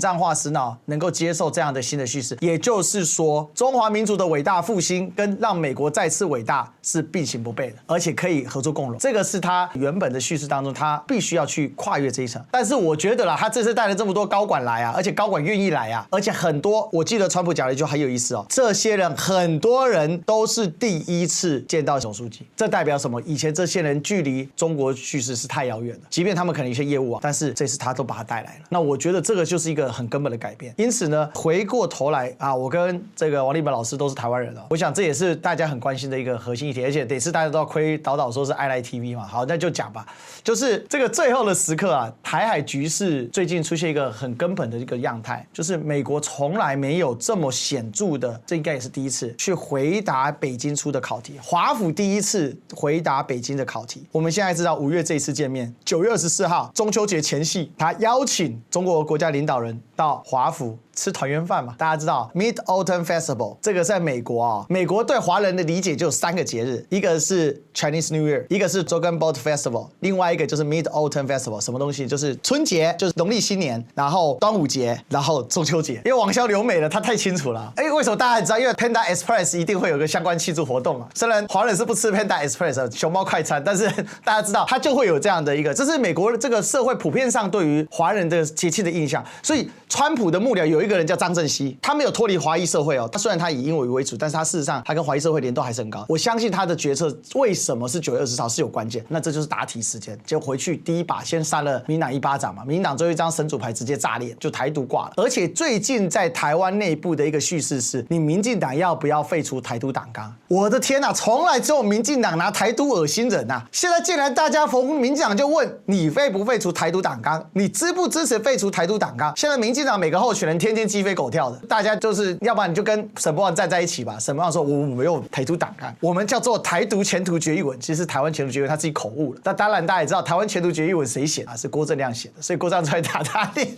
战化死脑能够接受这样的新的叙事？也就是说，中华民族的伟大复兴跟让美国再次伟大是并行不悖的，而且可以合作共荣。这个是他原本的叙事当中，他必须要去跨越这一层。但是我觉得啦，他这次带了这么多高管来啊，而且高管愿意来啊，而且且很多我记得川普讲了一句很有意思哦，这些人很多人都是第一次见到总书记，这代表什么？以前这些人距离中国叙事是太遥远了，即便他们可能有些业务啊，但是这次他都把他带来了。那我觉得这个就是一个很根本的改变。因此呢，回过头来啊，我跟这个王立本老师都是台湾人哦，我想这也是大家很关心的一个核心议题，而且得是大家都要亏导说是爱 TV 嘛。好，那就讲吧，就是这个最后的时刻啊，台海局势最近出现一个很根本的一个样态，就是美国从来没有这么显著的，这应该也是第一次去回答北京出的考题，华府第一次回答北京的考题。我们现在知道5月这一次见面，9月24号中秋节前夕，他邀请中国国家领导人到华府吃团圆饭嘛，大家知道 Mid Autumn Festival 这个在美国啊，美国对华人的理解就有3个节日，一个是 Chinese New Year， 一个是 Dragon Boat Festival， 另外一个就是 Mid Autumn Festival， 什么东西？就是春节，就是农历新年，然后端午节，然后中秋节。因为网销留美了，他太清楚了。为什么大家知道？因为 Panda Express 一定会有个相关庆祝活动啊。虽然华人是不吃 Panda Express 熊猫快餐，但是大家知道它就会有这样的一个，这是美国这个社会普遍上对于华人的节气的印象。所以川普的幕僚有一个人叫张正熙，他没有脱离华裔社会哦。他虽然他以英文为主，但是他事实上他跟华裔社会联动还是很高。我相信他的决策为什么是9月20号是有关键，那这就是答题时间。就回去第一把先扇了民进党一巴掌嘛，民进党最后一张神主牌直接炸裂，就台独挂了。而且最近在台湾内部的一个叙事是，你民进党要不要废除台独党纲？我的天哪，从来只有民进党拿台独恶心人呐，现在竟然大家逢民进党就问你废不废除台独党纲，你支不支持废除台独党纲？现在民进党每个候选人天天鸡飞狗跳的，大家就是要不然你就跟沈伯洋站在一起吧。沈伯洋说我没有台独党纲，我们叫做台独前途决议文，其实台湾前途决议文他自己口误了。那当然大家也知道台湾前途决议文谁写啊？是郭正亮写的，所以郭正亮才打他脸。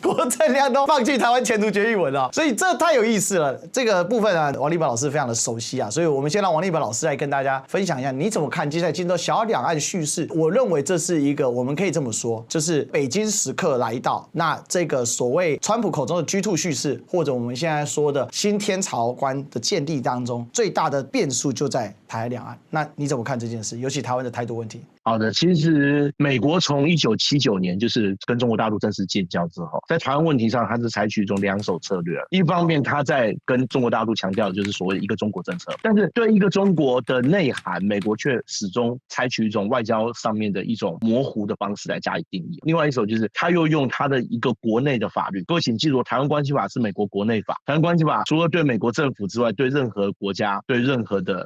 郭正亮都放弃台湾前途决议文了，所以这太有意思了。这个部分啊，王立本老师非常的熟悉啊，所以我们先让王立本老师来跟大家分享一下，你怎么看接下来进入小两岸叙事？我认为这是一个我们可以这么说，就是北京时刻来到，那这个所谓川普口中的 G2 叙事，或者我们现在说的新天朝观的建立当中，最大的变数就在台海两岸。那你怎么看这件事？尤其台湾的台独问题。好的，其实美国从1979年就是跟中国大陆正式建交之后，在台湾问题上，它是采取一种两手策略。一方面，它在跟中国大陆强调的就是所谓的一个中国政策，但是对一个中国的内涵，美国却始终采取一种外交上面的一种模糊的方式来加以定义。另外一手就是，他又用他的一个国内的法律。各位请记住，台湾关系法是美国国内法。台湾关系法除了对美国政府之外，对任何国家、对任何的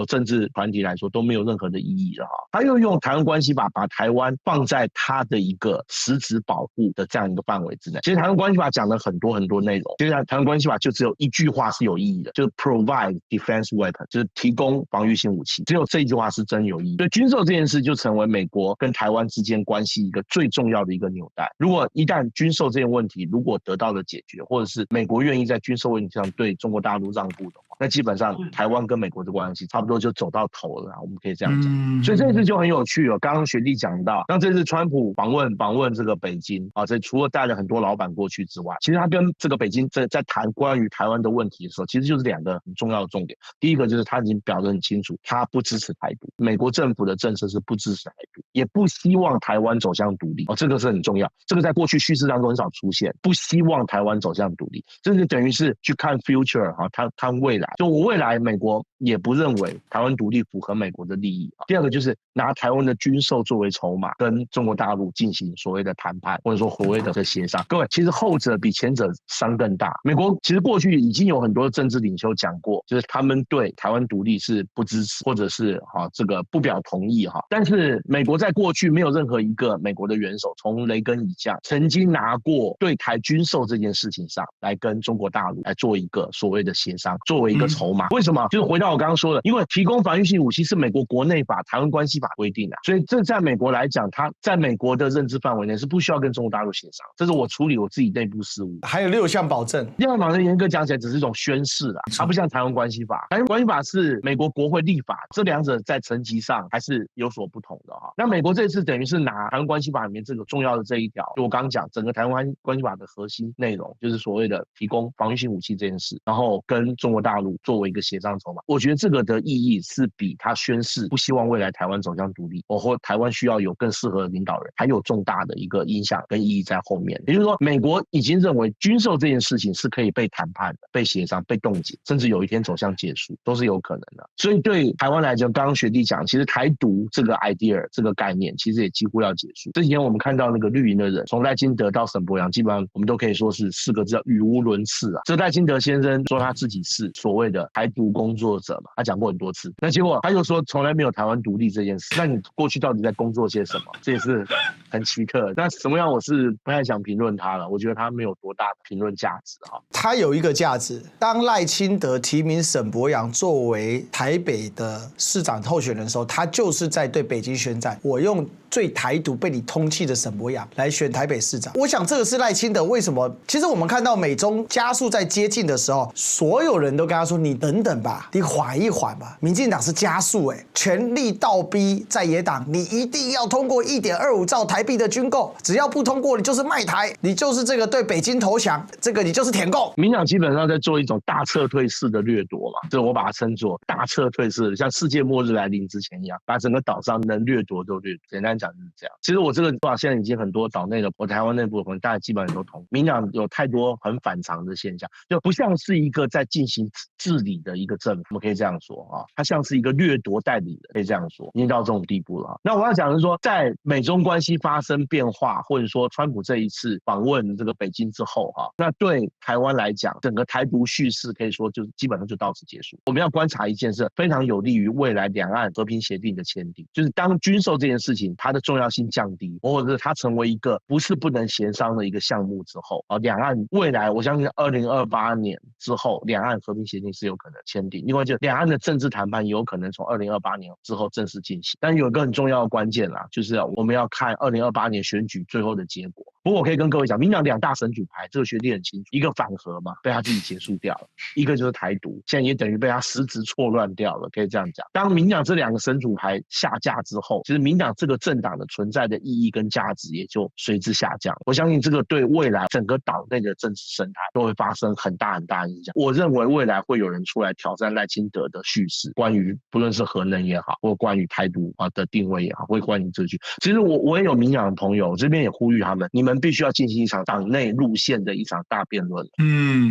政治团体来说都没有任何的意义了哈。又用台湾关系法把台湾放在他的一个实质保护的这样一个范围之内。其实台湾关系法讲了很多内容，其实台湾关系法就只有一句话是有意义的，就是 provide defense weapon， 就是提供防御性武器，只有这一句话是真有意义。所以军售这件事就成为美国跟台湾之间关系一个最重要的一个纽带。如果一旦军售这件问题如果得到了解决，或者是美国愿意在军售问题上对中国大陆让步的话，那基本上台湾跟美国的关系差不多就走到头了，我们可以这样讲。所以这次就很有趣哦。刚刚学弟讲到，那这次川普访问这个北京啊，这除了带了很多老板过去之外，其实他跟这个北京在谈关于台湾的问题的时候，其实就是2个很重要的重点。第一个就是他已经表得很清楚，他不支持台独，美国政府的政策是不支持台独，也不希望台湾走向独立哦，这个是很重要。这个在过去叙事当中很少出现，不希望台湾走向独立，这就等于是去看 future 哈，看未来。就我未来美国也不认为台湾独立符合美国的利益。第二个就是拿台湾的军售作为筹码，跟中国大陆进行所谓的谈判，或者说所谓的协商。各位，其实后者比前者伤更大。美国其实过去已经有很多政治领袖讲过，就是他们对台湾独立是不支持，或者是这个不表同意哈。但是美国在过去没有任何一个美国的元首，从雷根以下，曾经拿过对台军售这件事情上来跟中国大陆来做一个所谓的协商，作为一个筹码。为什么？就是回到我刚刚说的，因为提供防御性武器是美国国内法、台湾关系法规定的，所以这在美国来讲，它在美国的认知范围内是不需要跟中国大陆协商，这是我处理我自己内部事务。还有6项保证，6项保证严格讲起来只是一种宣示啦，它不像台湾关系法。台湾关系法是美国国会立法，这2者在层级上还是有所不同的哈。那美国这次等于是拿台湾关系法里面这个重要的这一条，就我刚刚讲整个台湾关系法的核心内容，就是所谓的提供防御性武器这件事，然后跟中国大陆作为一个协商筹码。我觉得这个的意义是比他宣示不希望未来台湾走向向独立，或台湾需要有更适合的领导人，还有重大的一个影响跟意义在后面。也就是说，美国已经认为军售这件事情是可以被谈判的、被协商、被冻结，甚至有一天走向结束，都是有可能的。所以对台湾来讲，刚刚学弟讲，其实台独这个 idea 这个概念，其实也几乎要结束。这几天我们看到那个绿营的人，从赖清德到沈伯洋，基本上我们都可以说是4个字叫语无伦次啊。这赖清德先生说他自己是所谓的台独工作者嘛，他讲过很多次，那结果他又说从来没有台湾独立这件事。那你过去到底在工作些什么？这也是很奇特的。那什么样我是不太想评论他了，我觉得他没有多大的评论价值啊。他有一个价值，当赖清德提名沈伯洋作为台北的市长候选人的时候，他就是在对北京宣战，我用最台独被你通缉的沈伯洋来选台北市长。我想这个是赖清德为什么？其实我们看到美中加速在接近的时候，所有人都跟他说：“你等等吧，你缓一缓吧。”民进党是加速全力倒逼在野党，你一定要通过1.25兆台币的军购，只要不通过，你就是卖台，你就是这个对北京投降，这个你就是舔共。民党基本上在做一种大撤退式的掠夺嘛，这我把它称作大撤退式的，像世界末日来临之前一样，把整个岛上能掠夺都掠夺。简单讲就是这样。其实我这个话现在已经很多岛内的，我台湾内部的朋友大家基本上都同意，民党有太多很反常的现象，就不像是一个在进行治理的一个政府，我们可以这样说啊，它像是一个掠夺代理人，可以这样说，已经到这种地步了。那我要讲的是说，在美中关系发生变化，或者说川普这一次访问这个北京之后那对台湾来讲，整个台独叙事可以说就基本上就到此结束。我们要观察一件事，非常有利于未来两岸和平协定的签订，就是当军售这件事情它的重要性降低，或者是它成为一个不是不能协商的一个项目之后两岸未来我相信2028年之后，两岸和平协定是有可能签订。另外就两岸的政治谈判有可能从2028年之后正式进行。但有一个很重要的关键啦，就是我们要看2028年选举最后的结果。不过我可以跟各位讲，民党2大神主牌，这个学弟很清楚，一个反核嘛，被他自己结束掉了；一个就是台独，现在也等于被他实质错乱掉了，可以这样讲。当民党这2个神主牌下架之后，其实民党这个政党的存在的意义跟价值也就随之下降。我相信这个对未来整个岛内的政治生态都会发生很大的影响。我认为未来会有人出来挑战赖清德的叙事，关于不论是核能也好，或关于台独的定位也好，或关于这句。其实我也有民党的朋友，这边也呼吁他们，你们必须要进行一场党内路线的一场大辩论。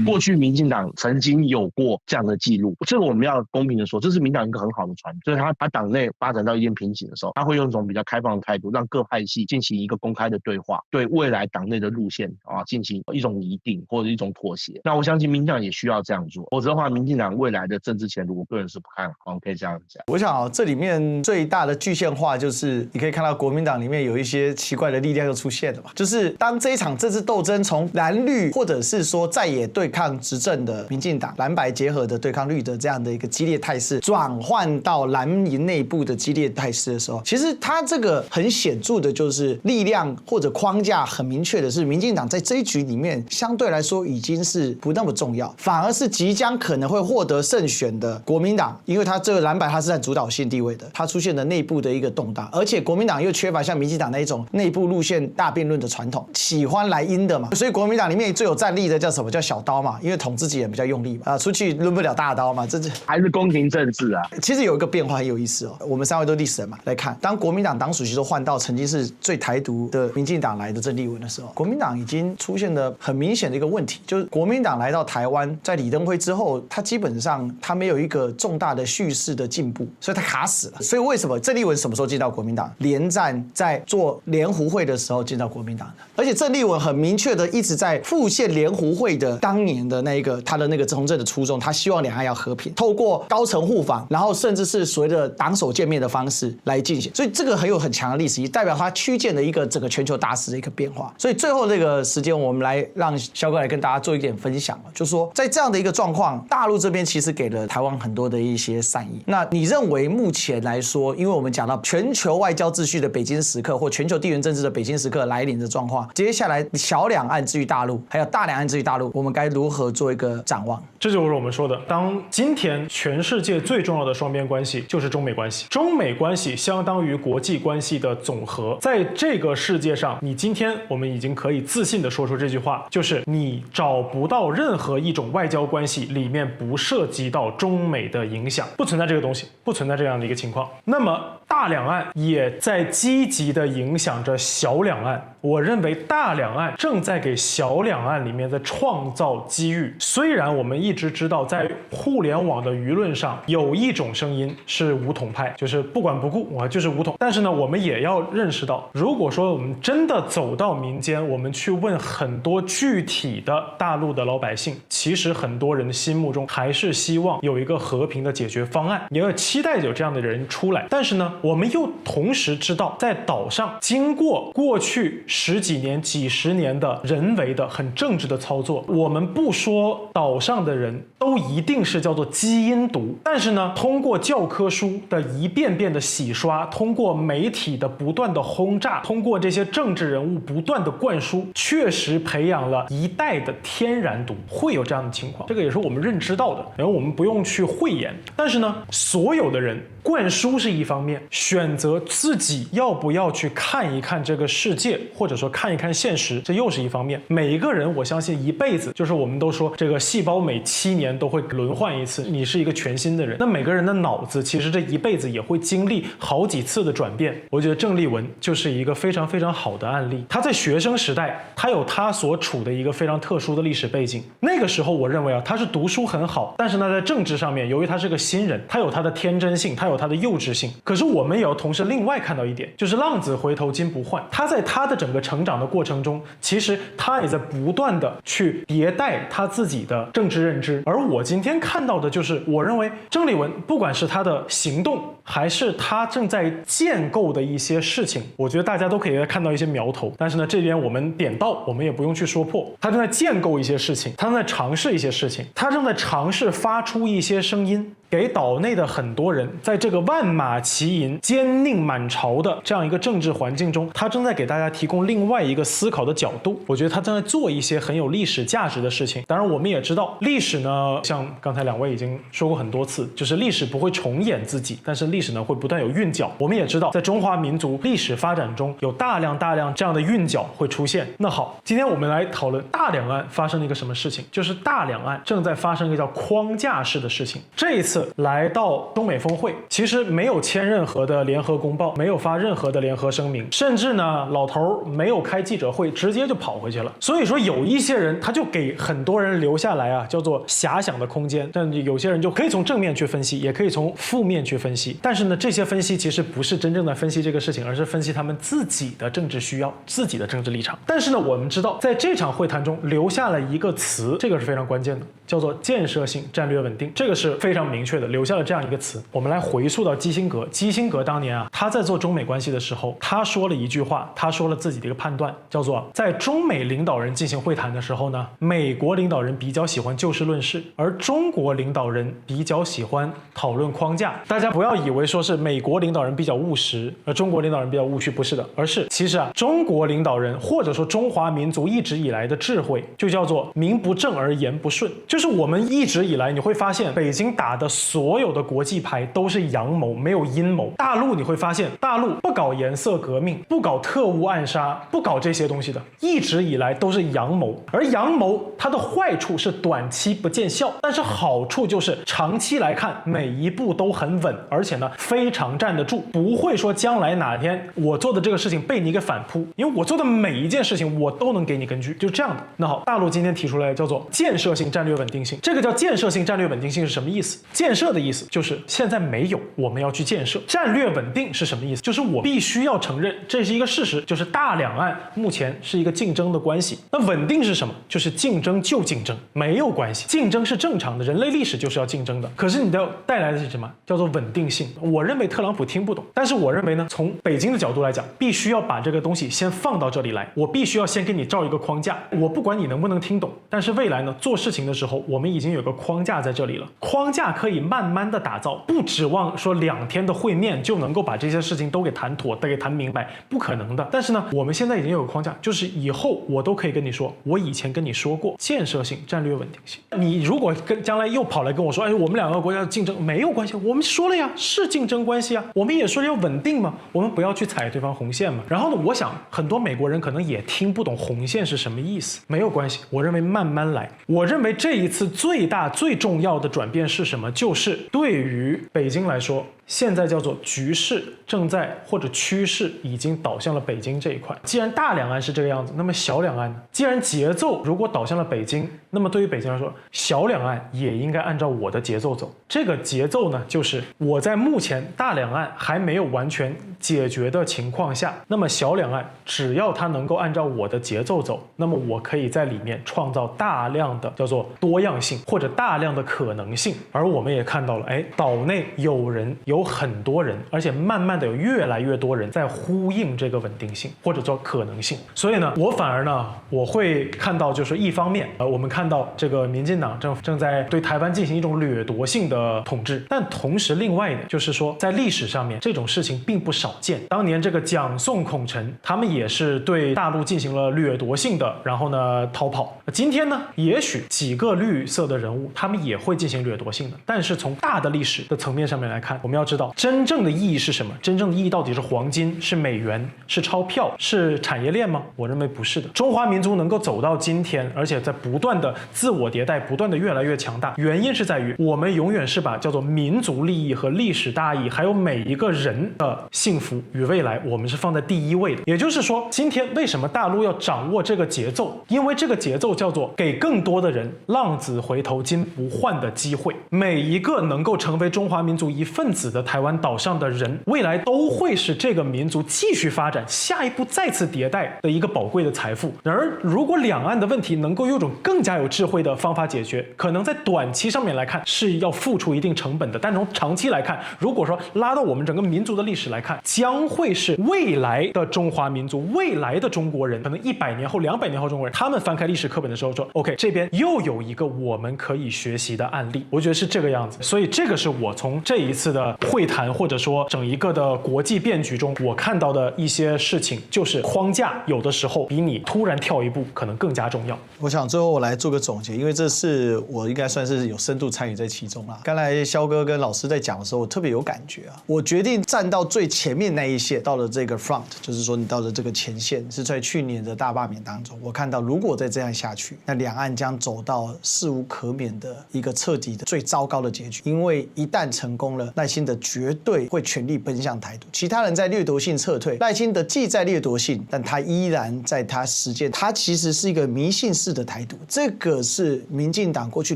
过去民进党曾经有过这样的记录，这个我们要公平的说，这是民党一个很好的传统。就是他党内发展到一定瓶颈的时候，他会用一种比较开放的态度，让各派系进行一个公开的对话，对未来党内的路线进行一种拟定或者一种妥协。那我相信民进党也需要这样做，否则的话，民进党未来的政治前途，我个人是不看好。可以这样讲。我想这里面最大的具象化就是你可以看到国民党里面有一些奇怪的力量又出现了嘛，就是当这一场政治斗争从蓝绿或者是说在野对抗执政的民进党，蓝白结合的对抗绿的这样的一个激烈态势，转换到蓝营内部的激烈态势的时候，其实它这个很显著的就是力量或者框架很明确的是，民进党在这一局里面相对来说已经是不那么重要，反而是即将可能会获得胜选的国民党，因为它这个蓝白它是在主导性地位的，它出现了内部的一个动荡，而且国民党又缺乏像民进党那一种内部路线大辩论的传统，喜欢来阴的嘛，所以国民党里面最有战力的叫什么？叫小刀嘛，因为捅自己人比较用力嘛，出去抡不了大刀嘛，这还是宫廷政治啊。其实有一个变化很有意思我们3位都历史人嘛，来看，当国民党党主席都换到曾经是最台独的民进党来的郑丽文的时候，国民党已经出现了很明显的一个问题，就是国民党来到台湾，在李登辉之后，他基本上他没有一个重大的叙事的进步，所以他卡死了。所以为什么郑丽文什么时候进到国民党？连战在做联湖会的时候进到国民党的，而且郑丽文很明确的一直在复现联湖会的当年的那一个他的那个从政的初衷，他希望两岸要和平，透过高层互访，然后甚至是所谓的党首见面的方式来进行，所以这个很强的历史意义，代表他区建的一个整个全球大势的一个变化。所以最后这个时间，我们来让肖哥来跟大家做一点分享，就是说在这样的一个状况，大陆这边其实给了台湾很多的一些善意。那你认为目前来说，因为我们讲到全球外交秩序的北京时刻或全球地缘政治的北京时刻来临的状况，啊，接下来小两岸之于大陆，还有大两岸之于大陆，我们该如何做一个展望？这就是我们说的，当今天全世界最重要的双边关系就是中美关系，中美关系相当于国际关系的总和。在这个世界上，你今天我们已经可以自信地说出这句话，就是你找不到任何一种外交关系里面不涉及到中美的影响，不存在这个东西，不存在这样的一个情况。那么大两岸也在积极地影响着小两岸。我认为大两岸正在给小两岸里面在创造机遇。虽然我们一直知道在互联网的舆论上有一种声音是武统派，就是不管不顾，我就是武统。但是呢，我们也要认识到，如果说我们真的走到民间，我们去问很多具体的大陆的老百姓，其实很多人的心目中还是希望有一个和平的解决方案，也要期待有这样的人出来。但是呢，我们又同时知道，在岛上经过过去十几年、几十年的人为的很政治的操作，我们不说岛上的人都一定是叫做基因毒，但是呢，通过教科书的一遍遍的洗刷，通过媒体的不断的轰炸，通过这些政治人物不断的灌输，确实培养了一代的天然毒，会有这样的情况，这个也是我们认知到的，然后我们不用去讳言。但是呢，所有的人灌输是一方面，选择自己要不要去看一看这个世界，或者说看一看现实，这又是一方面。每一个人我相信一辈子，就是我们都说这个细胞每7年都会轮换一次，你是一个全新的人，那每个人的脑子其实这一辈子也会经历好几次的转变。我觉得郑丽文就是一个非常非常好的案例。他在学生时代，他有他所处的一个非常特殊的历史背景，那个时候我认为啊，他是读书很好，但是呢，在政治上面，由于他是个新人，他有他的天真性，他有他的幼稚性。可是我们也要同时另外看到一点，就是浪子回头金不换，他在他的整个成长的过程中，其实他也在不断的去迭代他自己的政治认知。而我今天看到的就是，我认为郑丽文不管是他的行动，还是他正在建构的一些事情，我觉得大家都可以看到一些苗头。但是呢，这边我们点到，我们也不用去说破。他正在建构一些事情，他正在尝试一些事情，他正在尝试发出一些声音，给岛内的很多人，在这个万马齐喑、奸佞满朝的这样一个政治环境中，他正在给大家提供另外一个思考的角度。我觉得他正在做一些很有历史价值的事情。当然，我们也知道，历史呢，像刚才2位已经说过很多次，就是历史不会重演自己，但是历史呢会不断有韵脚。我们也知道，在中华民族历史发展中，有大量这样的韵脚会出现。那好，今天我们来讨论大两岸发生了一个什么事情，就是大两岸正在发生一个叫框架式的事情。这一次来到中美峰会，其实没有签任何的联合公报，没有发任何的联合声明，甚至呢，老头没有开记者会，直接就跑回去了。所以说，有一些人他就给很多人留下来啊，叫做遐想的空间。但有些人就可以从正面去分析，也可以从负面去分析。但是呢，这些分析其实不是真正的分析这个事情，而是分析他们自己的政治需要、自己的政治立场。但是呢，我们知道，在这场会谈中留下了一个词，这个是非常关键的，叫做建设性战略稳定。这个是非常明确的，留下了这样一个词。我们来回溯到基辛格，基辛格当年啊，他在做中美关系的时候，他说了一句话，他说了自己的一个判断，叫做在中美领导人进行会谈的时候呢，美国领导人比较喜欢就事论事，而中国领导人比较喜欢讨论框架。大家不要以为说是美国领导人比较务实，而中国领导人比较务虚，不是的，而是其实啊，中国领导人或者说中华民族一直以来的智慧，就叫做名不正而言不顺。就是我们一直以来你会发现，北京打的所有的国际牌都是阳谋，没有阴谋。大陆你会发现，大陆不搞颜色革命，不搞特务暗杀，不搞这些东西的，一直以来都是阳谋。而阳谋它的坏处是短期不见效，但是好处就是长期来看每一步都很稳，而且呢非常站得住，不会说将来哪天我做的这个事情被你给反扑，因为我做的每一件事情我都能给你根据，就这样的。那好，大陆今天提出来叫做建设性战略稳定性。这个叫建设性战略稳定性是什么意思？建设的意思就是现在没有，我们要去建设。战略稳定是什么意思？就是我必须要承认这是一个事实，就是大两岸目前是一个竞争的关系。那稳定是什么？就是竞争就竞争，没有关系，竞争是正常的，人类历史就是要竞争的。可是你要带来的是什么？叫做稳定性。我认为特朗普听不懂，但是我认为呢，从北京的角度来讲，必须要把这个东西先放到这里来，我必须要先给你造一个框架。我不管你能不能听懂，但是未来呢，做事情的时候候，我们已经有个框架在这里了，框架可以慢慢的打造，不指望说2天的会面就能够把这些事情都给谈妥，都给谈明白，不可能的。但是呢，我们现在已经有个框架，就是以后我都可以跟你说，我以前跟你说过，建设性、战略稳定性。你如果将来又跑来跟我说，哎，我们2个国家的竞争没有关系，我们说了呀，是竞争关系啊，我们也说要稳定嘛，我们不要去踩对方红线嘛。然后呢，我想很多美国人可能也听不懂红线是什么意思，没有关系，我认为慢慢来。我认为这一次最大最重要的转变是什么？就是对于北京来说，现在叫做局势正在或者趋势已经导向了北京这一块。既然大两岸是这个样子，那么小两岸呢？既然节奏如果导向了北京，那么对于北京来说，小两岸也应该按照我的节奏走。这个节奏呢，就是我在目前大两岸还没有完全解决的情况下，那么小两岸只要它能够按照我的节奏走，那么我可以在里面创造大量的叫做多样性或者大量的可能性。而我们也看到了，哎，岛内有很多人，而且慢慢的有越来越多人在呼应这个稳定性或者说可能性。所以呢，我反而呢，我会看到就是一方面，我们看到这个民进党正在对台湾进行一种掠夺性的统治，但同时另外一点就是说，在历史上面这种事情并不少见。当年这个蒋宋孔陈，他们也是对大陆进行了掠夺性的，然后呢逃跑。今天呢，也许几个绿色的人物，他们也会进行掠夺性的，但是从大的历史的层面上面来看，我们要知道真正的意义是什么？真正的意义到底是黄金、是美元、是钞票、是产业链吗？我认为不是的。中华民族能够走到今天，而且在不断的自我迭代，不断的越来越强大，原因是在于我们永远是把叫做民族利益和历史大义，还有每一个人的幸福与未来，我们是放在第一位的。也就是说，今天为什么大陆要掌握这个节奏？因为这个节奏叫做给更多的人浪子回头金不换的机会。每一个能够成为中华民族一份子的台湾岛上的人，未来都会是这个民族继续发展、下一步再次迭代的一个宝贵的财富。然而，如果两岸的问题能够用一种更加有智慧的方法解决，可能在短期上面来看是要付出一定成本的，但从长期来看，如果说拉到我们整个民族的历史来看，将会是未来的中华民族、未来的中国人，可能100年后、200年后中国人，他们翻开历史课本的时候说 ，OK， 这边又有一个我们可以学习的案例。我觉得是这个样子，所以这个是我从这一次的会谈或者说整一个的国际变局中，我看到的一些事情，就是框架有的时候比你突然跳一步可能更加重要。我想最后我来做个总结，因为这是我应该算是有深度参与在其中啦。刚才肖哥跟老师在讲的时候，我特别有感觉啊。我决定站到最前面那一线，到了这个 front， 就是说你到了这个前线，是在去年的大罢免当中，我看到如果再这样下去，那两岸将走到势无可免的一个彻底的最糟糕的结局。因为一旦成功了，赖清德绝对会全力奔向台独，其他人在掠夺性撤退，赖清德既在掠夺性，但他依然在他实践，他其实是一个迷信式的台独，这个是民进党过去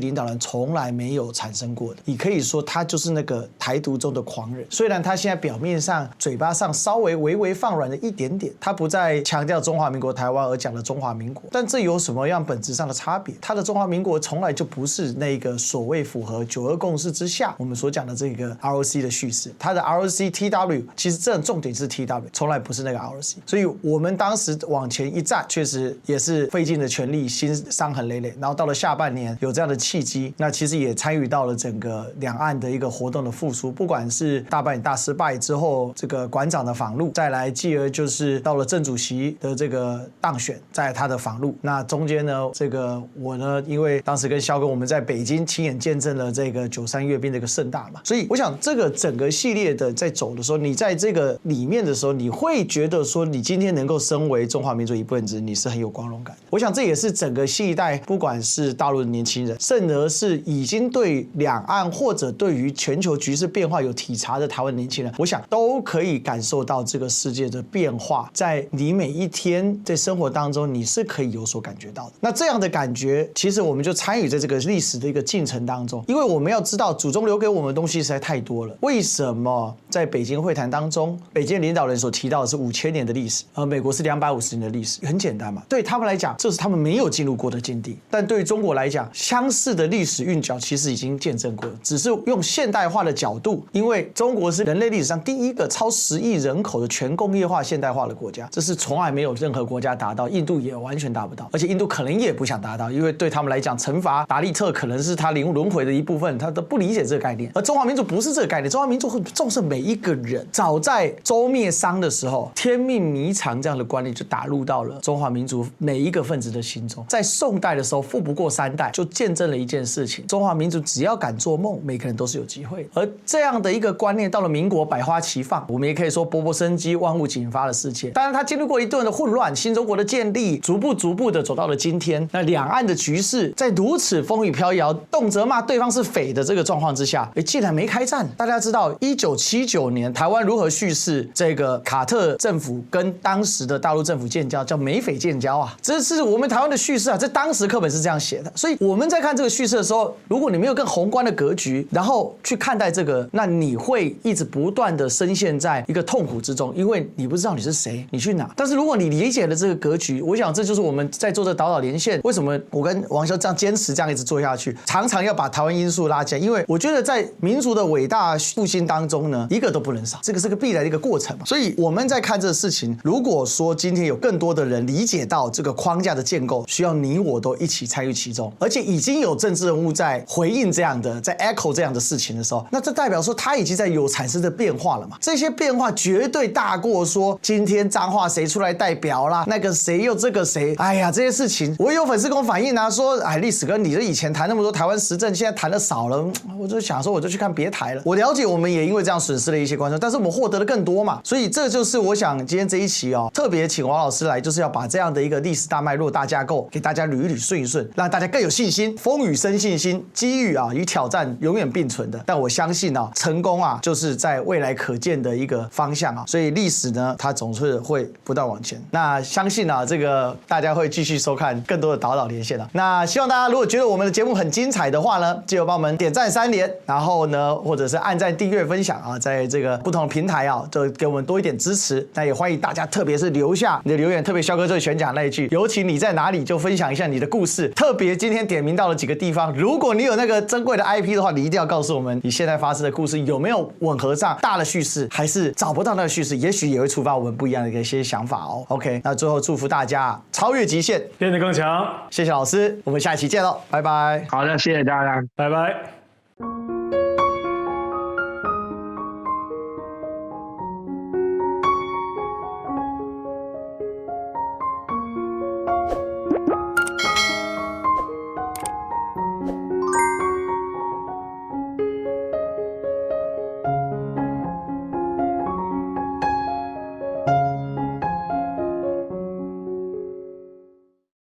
领导人从来没有产生过的。你可以说他就是那个台独中的狂人，虽然他现在表面上嘴巴上稍微微微放软了一点点，他不再强调中华民国台湾，而讲了中华民国，但这有什么样本质上的差别？他的中华民国从来就不是那个所谓符合9·2共识之下我们所讲的这个 ROC 的叙事，他的 ROC TW 其实这种重点是 TW， 从来不是那个 ROC， 所以我们当时往前一站，确实也是费尽了全力，心伤痕累累。然后到了下半年有这样的契机，那其实也参与到了整个两岸的一个活动的复苏，不管是大罢免大失败之后这个馆长的访陆，再来继而就是到了郑主席的这个当选，再来他的访陆。那中间呢，这个我呢，因为当时跟肖哥我们在北京亲眼见证了这个93阅兵的一个盛大嘛，所以我想这个整个系列的在走的时候，你在这个里面的时候，你会觉得说你今天能够身为中华民族一份子，你是很有光荣感的。我想这也是整个新一代，不管是大陆的年轻人，甚而是已经对两岸或者对于全球局势变化有体察的台湾年轻人，我想都可以感受到这个世界的变化，在你每一天在生活当中，你是可以有所感觉到的。那这样的感觉，其实我们就参与在这个历史的一个进程当中，因为我们要知道祖宗留给我们的东西实在太多了。为什么在北京会谈当中，北京领导人所提到的是5000年的历史，而美国是250年的历史？很简单嘛，对他们来讲，这是他们没有进入过的境地。但对于中国来讲，相似的历史韵脚其实已经见证过了，只是用现代化的角度，因为中国是人类历史上第一个超10亿人口的全工业化现代化的国家，这是从来没有任何国家达到，印度也完全达不到，而且印度可能也不想达到，因为对他们来讲，惩罚达利特可能是他轮回的一部分，他都不理解这个概念。而中华民族不是这个概念，中华民族很重视每一个人。早在周灭商的时候，天命弥长这样的观念就打入到了中华民族每一个分子的心中。在宋代的时候，富不过3代，就见证了一件事情：中华民族只要敢做梦，每个人都是有机会的。而这样的一个观念到了民国，百花齐放，我们也可以说勃勃生机，万物锦发的世界。当然，它经历过一顿的混乱，新中国的建立，逐步的走到了今天。那两岸的局势在如此风雨飘摇，动辄骂对方是匪的这个状况之下，竟然没开战。大家知道1979年台湾如何叙事这个卡特政府跟当时的大陆政府建交，叫美匪建交啊，这是我们台湾的叙事啊，在当时课本是这样写的。所以我们在看这个叙事的时候，如果你没有更宏观的格局，然后去看待这个，那你会一直不断的深陷在一个痛苦之中，因为你不知道你是谁，你去哪。但是如果你理解了这个格局，我想这就是我们在做这导连线，为什么我跟王修这样坚持这样一直做下去，常常要把台湾因素拉进来，因为我觉得在民族的伟大复兴当中呢，一个都不能少，这个是个必然的一个过程嘛。所以我们在看这个事情，如果说今天有更多的人理解到这个框架的建构需要你我都一起参与其中，而且已经有政治人物在回应这样的，在 echo 这样的事情的时候，那这代表说他已经在有产生的变化了嘛。这些变化绝对大过说今天彰化谁出来代表啦，那个谁又这个谁，哎呀，这些事情我有粉丝跟我反映啊，说哎，历史哥你这以前谈那么多台湾时政，现在谈的少了，我就想说我就去看别台了。我了解我们也因为这样损失了一些观众，但是我们获得的更多嘛，所以这就是我想今天这一期特别请王老师来，就是要把这样的一个历史大脉络、大架构给大家捋一捋、顺一顺，让大家更有信心。风雨生信心，机遇与挑战永远并存的。但我相信成功就是在未来可见的一个方向所以历史呢，它总是会不断往前。那相信这个大家会继续收看更多的导连线那希望大家如果觉得我们的节目很精彩的话呢，记得帮我们点赞3连，然后呢，或者是按赞、订阅、分享在这个不同的平台就给我们多一点支持。那也欢迎大家，特别是留下你的留言，特别肖哥最选讲那一句，有请你在哪里就分享一下你的故事。特别今天点名到了几个地方，如果你有那个珍贵的 IP 的话，你一定要告诉我们你现在发生的故事有没有吻合上大的叙事，还是找不到那个叙事，也许也会触发我们不一样的一些想法OK， 那最后祝福大家超越极限，变得更强。谢谢老师，我们下期见喽，拜拜。好的，谢谢大家，拜拜。